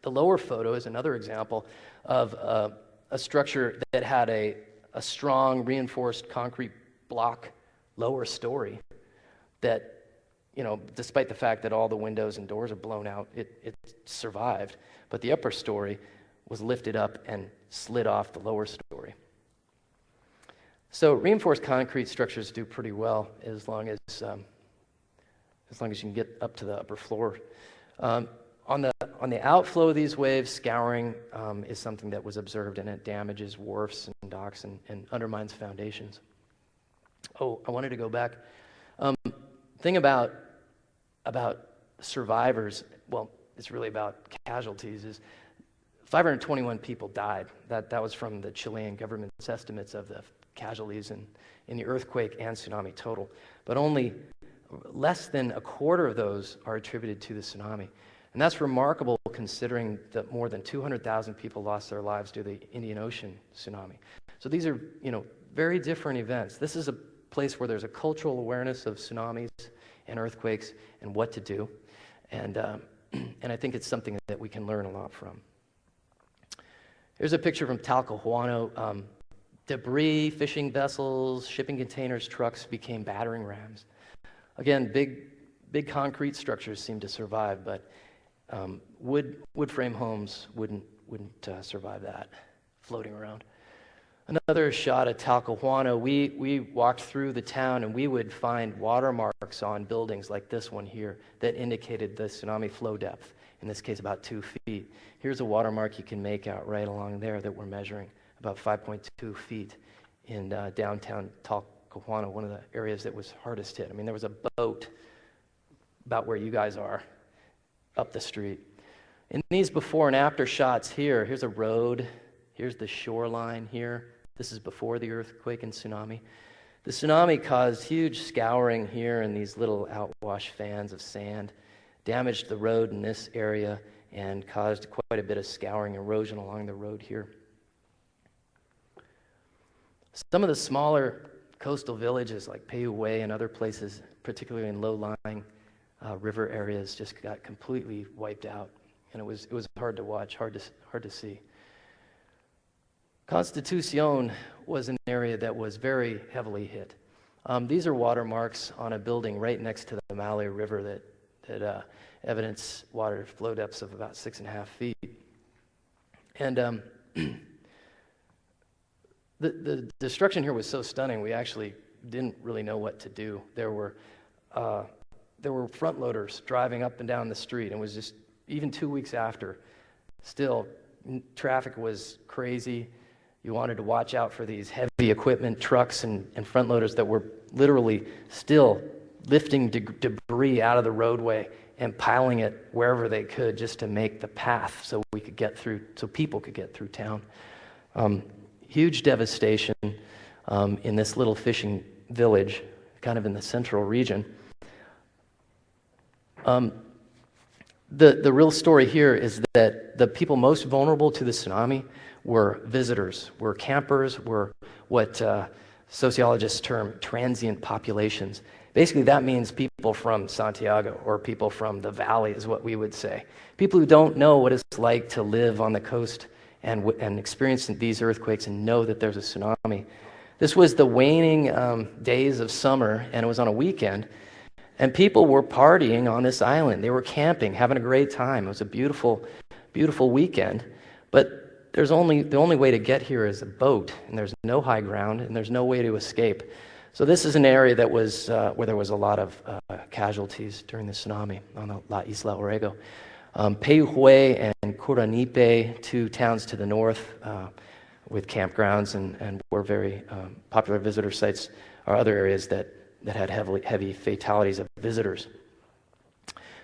The lower photo is another example of a structure that had a strong reinforced concrete block lower story that, despite the fact that all the windows and doors are blown out, it survived. But the upper story was lifted up and slid off the lower story. So reinforced concrete structures do pretty well as long as you can get up to the upper floor. On the outflow of these waves, scouring is something that was observed, and it damages wharfs and docks and undermines foundations. Oh, I wanted to go back. Thing about survivors, well, it's really about casualties, is 521 people died. That was from the Chilean government's estimates of the casualties in the earthquake and tsunami total. But only less than a quarter of those are attributed to the tsunami. And that's remarkable considering that more than 200,000 people lost their lives due to the Indian Ocean tsunami. So these are, very different events. This is a place where there's a cultural awareness of tsunamis and earthquakes and what to do. And I think it's something that we can learn a lot from. Here's a picture from Talcahuano. Debris, fishing vessels, shipping containers, trucks became battering rams. Again, big concrete structures seem to survive, but wood frame homes wouldn't survive that, floating around. Another shot at Talcahuano. We walked through the town, and we would find watermarks on buildings like this one here that indicated the tsunami flow depth, in this case about 2 feet. Here's a watermark you can make out right along there that we're measuring, about 5.2 feet in downtown Talcahuano, one of the areas that was hardest hit. I mean, there was a boat about where you guys are, up the street. In these before and after shots here's a road, here's the shoreline here. This is before the earthquake and tsunami. The tsunami caused huge scouring here in these little outwash fans of sand, damaged the road in this area, and caused quite a bit of scouring erosion along the road here. Some of the smaller coastal villages like Peihui and other places, particularly in low-lying river areas, just got completely wiped out, and it was hard to watch, hard to see. Constitucion was an area that was very heavily hit. These are watermarks on a building right next to the Malay River that evidence water flow depths of about 6.5 feet. And the destruction here was so stunning, we actually didn't really know what to do. There were front loaders driving up and down the street, and it was just, even 2 weeks after, still traffic was crazy. You wanted to watch out for these heavy equipment trucks and front loaders that were literally still lifting debris out of the roadway and piling it wherever they could just to make the path so we could get through, so people could get through town. Huge devastation in this little fishing village, kind of in the central region. The real story here is that the people most vulnerable to the tsunami were visitors, were campers, were what sociologists term transient populations. Basically, that means people from Santiago or people from the valley is what we would say. People who don't know what it's like to live on the coast and experience these earthquakes and know that there's a tsunami. This was the waning days of summer, and it was on a weekend, and people were partying on this island. They were camping, having a great time. It was a beautiful, beautiful weekend, but the only way to get here is a boat, and there's no high ground, and there's no way to escape. So this is an area that was where there was a lot of casualties during the tsunami on the La Isla Orego. Peihui and Coralline, two towns to the north with campgrounds and were very popular visitor sites, are other areas that had heavy fatalities of visitors.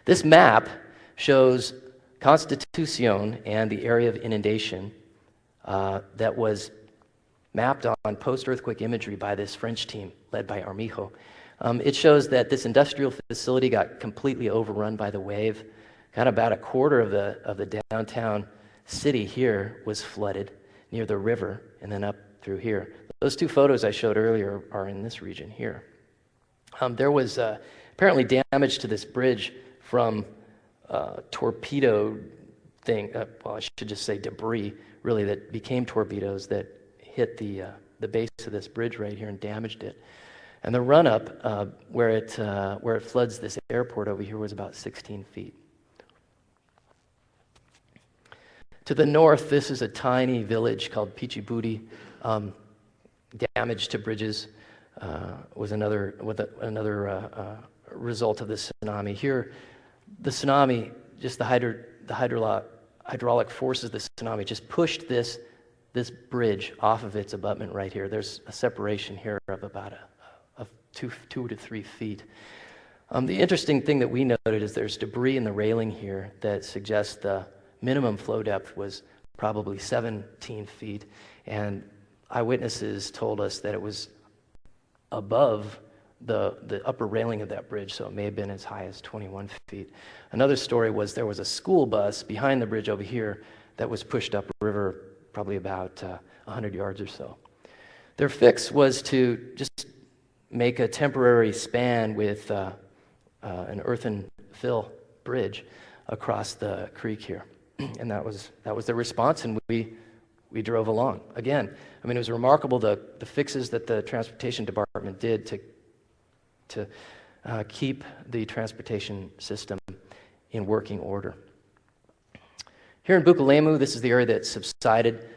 This map shows Constitucion and the area of inundation that was mapped on post-earthquake imagery by this French team led by Armijo. It shows that this industrial facility got completely overrun by the wave. Kind of about a quarter of the downtown city here was flooded near the river and then up through here. Those two photos I showed earlier are in this region here. There was apparently damage to this bridge from torpedo thing, well, I should just say debris, really, that became torpedoes that hit the base of this bridge right here and damaged it. And the run-up where it floods this airport over here was about 16 feet. To the north, this is a tiny village called Pichibuti. Damage to bridges was another result of this tsunami. Here, the tsunami, just the hydraulic forces of the tsunami just pushed this bridge off of its abutment right here. There's a separation here of about two to 3 feet. The interesting thing that we noted is there's debris in the railing here that suggests the minimum flow depth was probably 17 feet, and eyewitnesses told us that it was above the upper railing of that bridge, so it may have been as high as 21 feet. Another story was there was a school bus behind the bridge over here that was pushed upriver probably about 100 yards or so. Their fix was to just make a temporary span with an earthen fill bridge across the creek here. And that was the response, and we drove along. Again, I mean, it was remarkable the fixes that the transportation department did to keep the transportation system in working order. Here in Bukalemu, this is the area that subsided.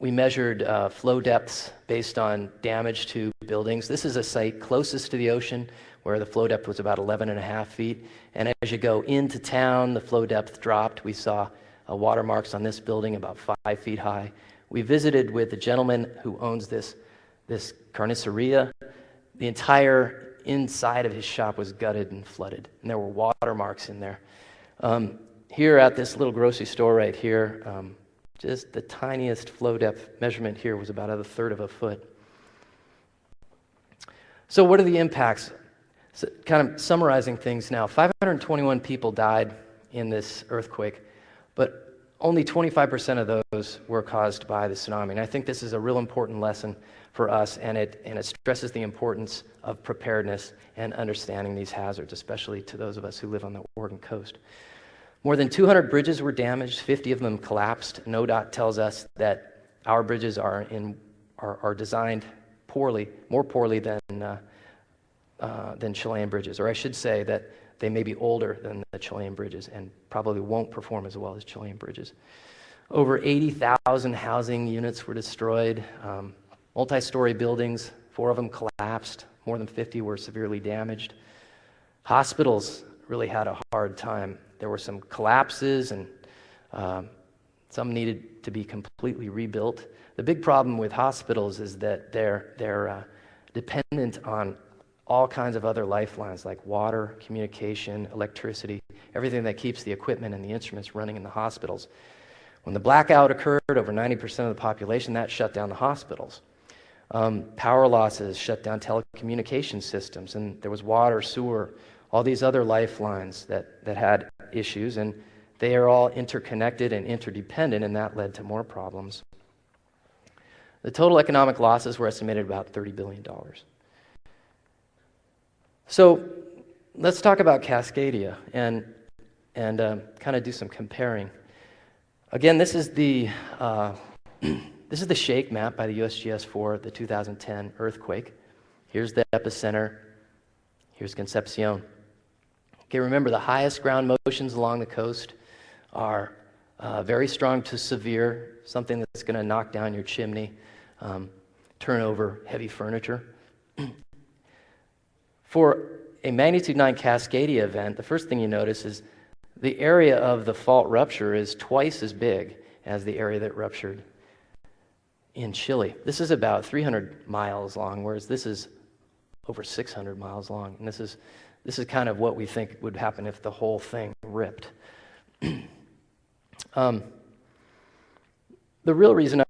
We measured flow depths based on damage to buildings. This is a site closest to the ocean where the flow depth was about 11.5 feet. And as you go into town, the flow depth dropped. We saw watermarks on this building about 5 feet high. We visited with the gentleman who owns this carniceria. The entire inside of his shop was gutted and flooded, and there were watermarks in there. Here at this little grocery store right here, just the tiniest flow depth measurement here was about 1/3 of a foot. So what are the impacts? So kind of summarizing things now, 521 people died in this earthquake, but only 25% of those were caused by the tsunami. And I think this is a real important lesson for us, and it stresses the importance of preparedness and understanding these hazards, especially to those of us who live on the Oregon coast. More than 200 bridges were damaged, 50 of them collapsed. NODOT tells us that our bridges are designed poorly, more poorly than Chilean bridges, or I should say that they may be older than the Chilean bridges and probably won't perform as well as Chilean bridges. Over 80,000 housing units were destroyed, multi-story buildings, 4 of them collapsed, more than 50 were severely damaged. Hospitals really had a hard time. There were some collapses, and some needed to be completely rebuilt. The big problem with hospitals is that they're dependent on all kinds of other lifelines like water, communication, electricity, everything that keeps the equipment and the instruments running in the hospitals. When the blackout occurred, over 90% of the population, that shut down the hospitals. Power losses shut down telecommunication systems, and there was water, sewer, all these other lifelines that had issues, and they are all interconnected and interdependent, and that led to more problems. The total economic losses were estimated at about $30 billion. So let's talk about Cascadia and kind of do some comparing. Again, this is the shake map by the USGS for the 2010 earthquake. Here's the epicenter. Here's Concepcion. Okay, remember the highest ground motions along the coast are very strong to severe, something that's going to knock down your chimney, turn over heavy furniture. For a magnitude 9 Cascadia event, the first thing you notice is the area of the fault rupture is twice as big as the area that ruptured in Chile. This is about 300 miles long, whereas this is over 600 miles long. And this is kind of what we think would happen if the whole thing ripped. The real reason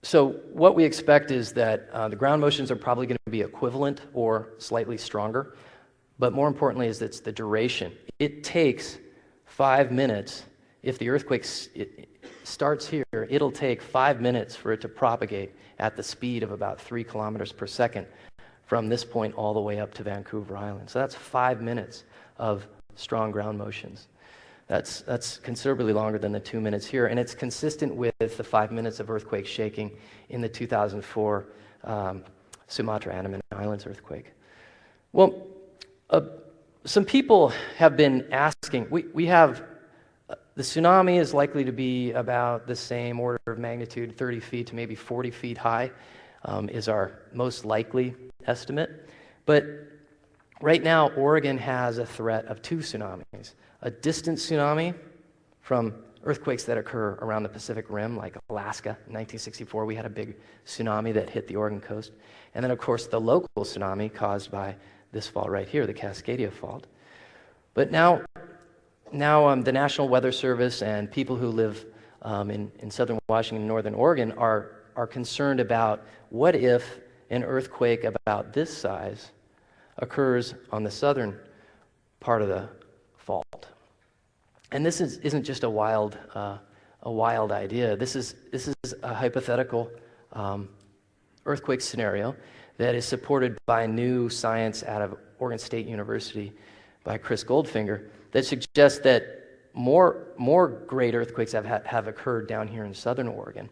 so what we expect is that the ground motions are probably going to be equivalent or slightly stronger, but more importantly is it's the duration. It takes 5 minutes. If the earthquake starts here, it'll take 5 minutes for it to propagate at the speed of about 3 kilometers per second from this point all the way up to Vancouver Island. So that's 5 minutes of strong ground motions. That's considerably longer than the 2 minutes here, and it's consistent with the 5 minutes of earthquake shaking in the 2004 Sumatra Andaman Islands earthquake. Well, some people have been asking, we have, the tsunami is likely to be about the same order of magnitude, 30 feet to maybe 40 feet high, is our most likely estimate. But right now, Oregon has a threat of 2 tsunamis. A distant tsunami from earthquakes that occur around the Pacific Rim, like Alaska. In 1964, we had a big tsunami that hit the Oregon coast. And then, of course, the local tsunami caused by this fault right here, the Cascadia Fault. But now the National Weather Service and people who live in southern Washington and northern Oregon are concerned about what if an earthquake about this size occurs on the southern part of the fault. And this isn't just a wild idea. This is a hypothetical earthquake scenario that is supported by new science out of Oregon State University by Chris Goldfinger that suggests that more great earthquakes have occurred down here in southern Oregon,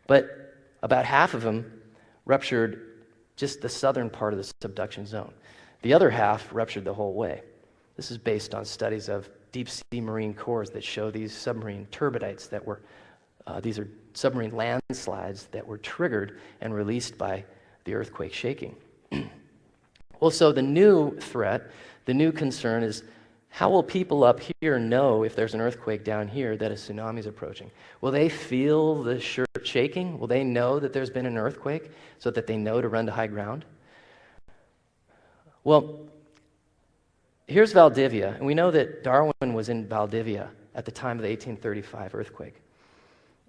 but about half of them ruptured just the southern part of the subduction zone. The other half ruptured the whole way. This is based on studies of deep-sea marine cores that show these submarine turbidites that were, these are submarine landslides that were triggered and released by the earthquake shaking. Well, so the new threat, the new concern is, how will people up here know if there's an earthquake down here that a tsunami is approaching? Will they feel the shaking? Will they know that there's been an earthquake so that they know to run to high ground? Well, here's Valdivia, and we know that Darwin was in Valdivia at the time of the 1835 earthquake.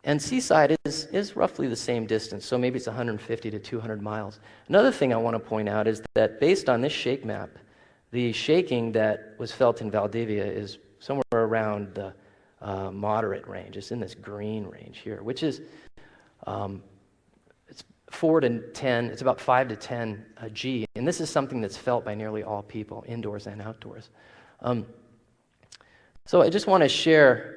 And seaside is roughly the same distance, so maybe it's 150 to 200 miles. Another thing I want to point out is that based on this shake map, the shaking that was felt in Valdivia is somewhere around the moderate range. It's in this green range here, which is it's 4 to 10. It's about 5 to 10 G, and this is something that's felt by nearly all people, indoors and outdoors. So I just want to share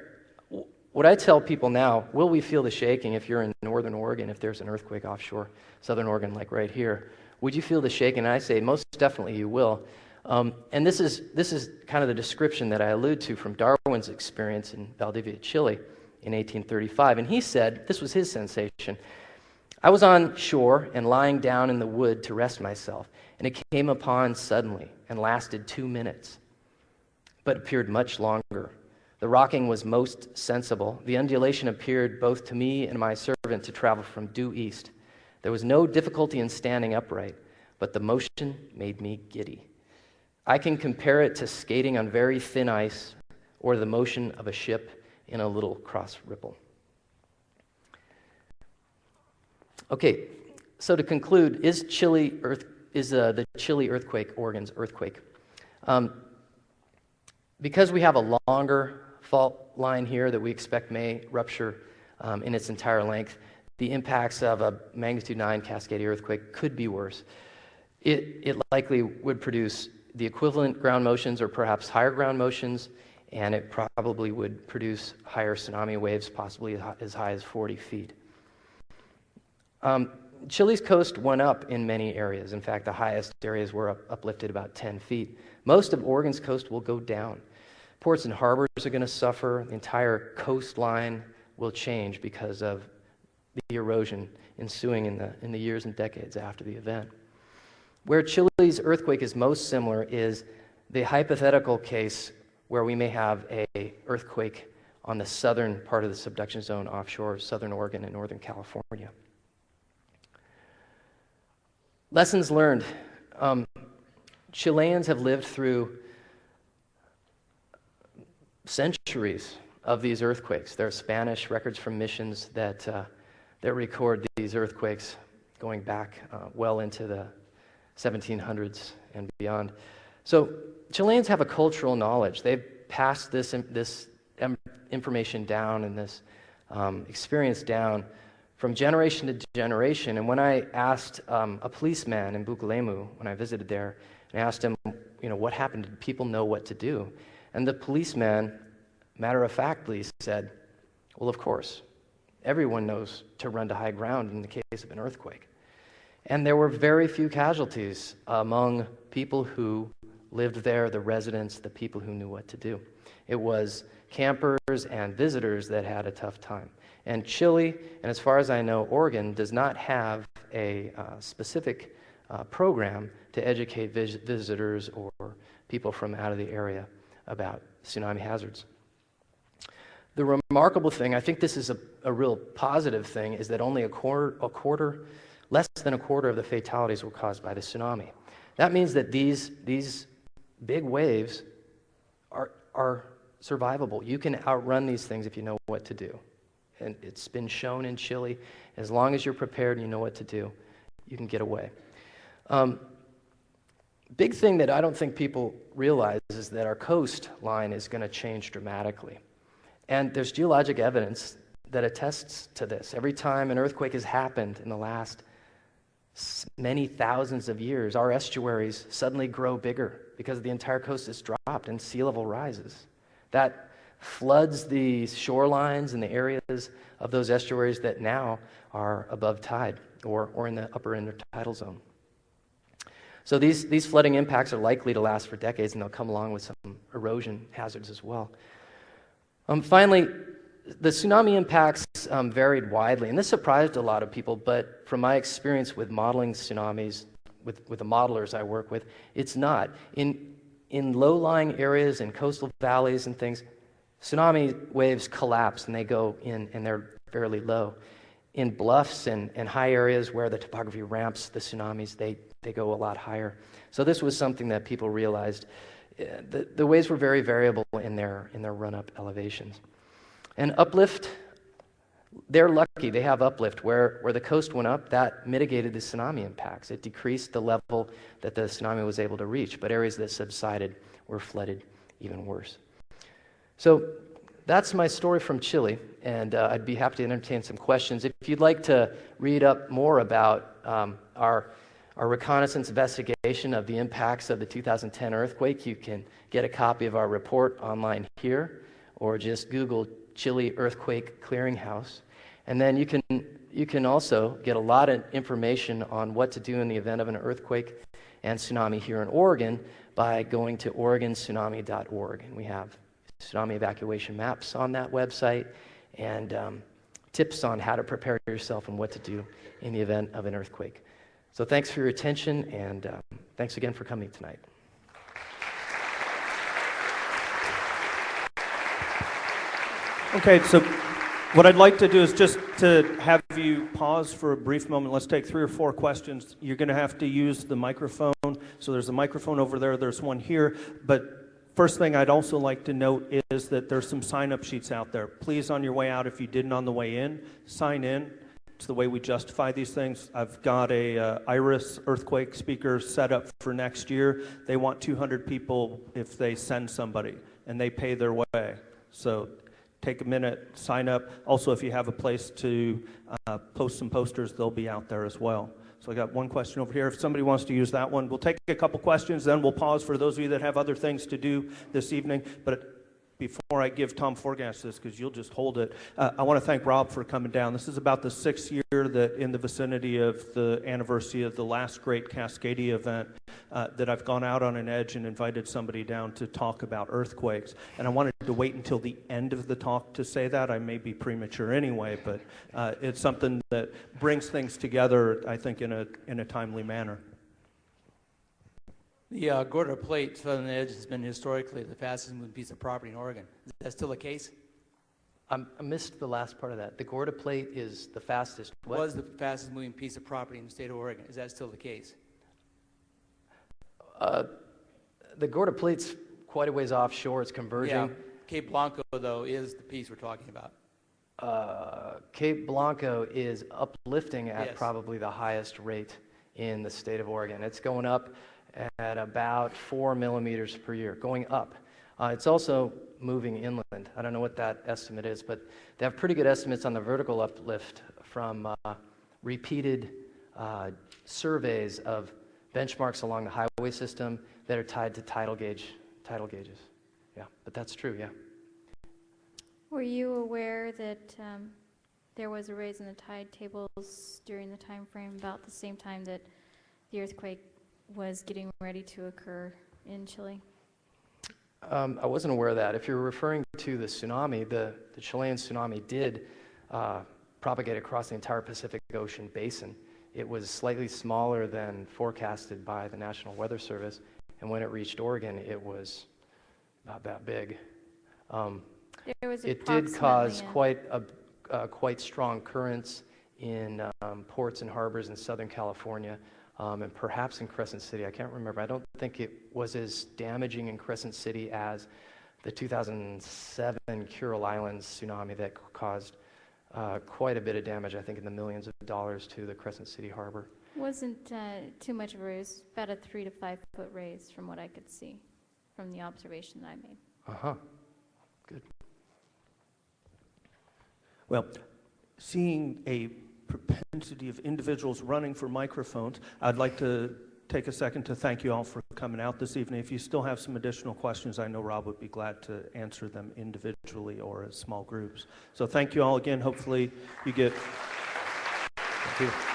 what I tell people now. Will we feel the shaking if you're in northern Oregon, if there's an earthquake offshore southern Oregon, like right here? Would you feel the shaking? And I say most definitely you will. And this is kind of the description that I allude to from Darwin's experience in Valdivia, Chile in 1835. And he said, this was his sensation: I was on shore and lying down in the wood to rest myself, and it came upon suddenly and lasted 2 minutes, but appeared much longer. The rocking was most sensible. The undulation appeared both to me and my servant to travel from due east. There was no difficulty in standing upright, but the motion made me giddy. I can compare it to skating on very thin ice or the motion of a ship in a little cross ripple. Okay, so to conclude, is the Chile earthquake Oregon's earthquake? Because we have a longer fault line here that we expect may rupture in its entire length, the impacts of a magnitude 9 Cascadia earthquake could be worse. It likely would produce the equivalent ground motions or perhaps higher ground motions, and it probably would produce higher tsunami waves, possibly as high as 40 feet. Chile's coast went up in many areas. In fact, the highest areas were uplifted about 10 feet. Most of Oregon's coast will go down. Ports and harbors are going to suffer. The entire coastline will change because of the erosion ensuing in the years and decades after the event. Where Chile's earthquake is most similar is the hypothetical case where we may have an earthquake on the southern part of the subduction zone offshore southern Oregon and northern California. Lessons learned. Chileans have lived through centuries of these earthquakes. There are Spanish records from missions that record these earthquakes going back well into the 1700s and beyond. So Chileans have a cultural knowledge. They've passed this information down and this experience down from generation to generation. And when I asked a policeman in Bukulemu, when I visited there, and I asked him, what happened? Did people know what to do? And the policeman, matter-of-factly, said, well, of course, everyone knows to run to high ground in the case of an earthquake. And there were very few casualties among people who lived there, the residents, the people who knew what to do. It was campers and visitors that had a tough time. And Chile, and as far as I know, Oregon, does not have a specific program to educate visitors or people from out of the area about tsunami hazards. The remarkable thing, I think this is a real positive thing, is that only less than a quarter of the fatalities were caused by the tsunami. That means that these big waves are survivable. You can outrun these things if you know what to do. And it's been shown in Chile, as long as you're prepared and you know what to do, you can get away. Big thing that I don't think people realize is that our coastline is going to change dramatically. And there's geologic evidence that attests to this. Every time an earthquake has happened in the last many thousands of years, our estuaries suddenly grow bigger because the entire coast is dropped and sea level rises. That floods the shorelines and the areas of those estuaries that now are above tide or in the upper intertidal zone. So these flooding impacts are likely to last for decades, and they'll come along with some erosion hazards as well. Finally, the tsunami impacts varied widely, and this surprised a lot of people, but from my experience with modeling tsunamis, with the modelers I work with, it's not. In low-lying areas, in coastal valleys and things, tsunami waves collapse and they go in, and they're fairly low. In bluffs and high areas where the topography ramps the tsunamis, they go a lot higher. So this was something that people realized. The waves were very variable in their run-up elevations. And uplift they're lucky. They have uplift. Where the coast went up, that mitigated the tsunami impacts. It decreased the level that the tsunami was able to reach, but areas that subsided were flooded even worse. So that's my story from Chile, and I'd be happy to entertain some questions. If you'd like to read up more about our reconnaissance investigation of the impacts of the 2010 earthquake, you can get a copy of our report online here, or just Google Chile Earthquake Clearinghouse. And then you can also get a lot of information on what to do in the event of an earthquake and tsunami here in Oregon by going to OregonTsunami.org. And we have tsunami evacuation maps on that website and tips on how to prepare yourself and what to do in the event of an earthquake. So thanks for your attention, and thanks again for coming tonight. Okay, so what I'd like to do is just to have you pause for a brief moment. Let's take 3 or 4 questions. You're going to have to use the microphone. So there's a microphone over there. There's one here. But first thing I'd also like to note is that there's some sign-up sheets out there. Please, on your way out, if you didn't on the way in, sign in. It's the way we justify these things. I've got a IRIS earthquake speaker set up for next year. They want 200 people if they send somebody, and they pay their way. So take a minute, sign up. Also, if you have a place to post some posters, they'll be out there as well. So I got one question over here. If somebody wants to use that one, we'll take a couple questions, then we'll pause for those of you that have other things to do this evening. But before I give Tom Forgash this, because you'll just hold it, I want to thank Rob for coming down. This is about the 6th year that in the vicinity of the anniversary of the last great Cascadia event that I've gone out on an edge and invited somebody down to talk about earthquakes. And I wanted to wait until the end of the talk to say that. I may be premature anyway, but it's something that brings things together, I think, in a timely manner. The Gorda Plate southern edge has been historically the fastest moving piece of property in Oregon. Is that still the case? I missed the last part of that. The Gorda Plate is the fastest. What? Was the fastest moving piece of property in the state of Oregon. Is that still the case? The Gorda Plate's quite a ways offshore. It's converging. Yeah. Cape Blanco, though, is the piece we're talking about. Cape Blanco is uplifting at Yes. probably the highest rate in the state of Oregon. It's going up at about 4 millimeters per year, going up. It's also moving inland. I don't know what that estimate is, but they have pretty good estimates on the vertical uplift from repeated surveys of benchmarks along the highway system that are tied to tidal gauges. Yeah, but that's true, yeah. Were you aware that there was a raise in the tide tables during the time frame about the same time that the earthquake was getting ready to occur in Chile? I wasn't aware of that. If you're referring to the tsunami, the Chilean tsunami did propagate across the entire Pacific Ocean basin. It was slightly smaller than forecasted by the National Weather Service, and when it reached Oregon, it was not that big. It did cause quite strong currents in ports and harbors in Southern California, and perhaps in Crescent City. I can't remember. I don't think it was as damaging in Crescent City as the 2007 Kuril Islands tsunami that caused quite a bit of damage, I think in the millions of dollars to the Crescent City harbor. Wasn't too much of a raise, about a 3 to 5 foot raise from what I could see from the observation that I made. Uh-huh. Good. Well, seeing a propensity of individuals running for microphones, I'd like to take a second to thank you all for coming out this evening. If you still have some additional questions, I know Rob would be glad to answer them individually or as small groups. So thank you all again. Hopefully you get... Thank you.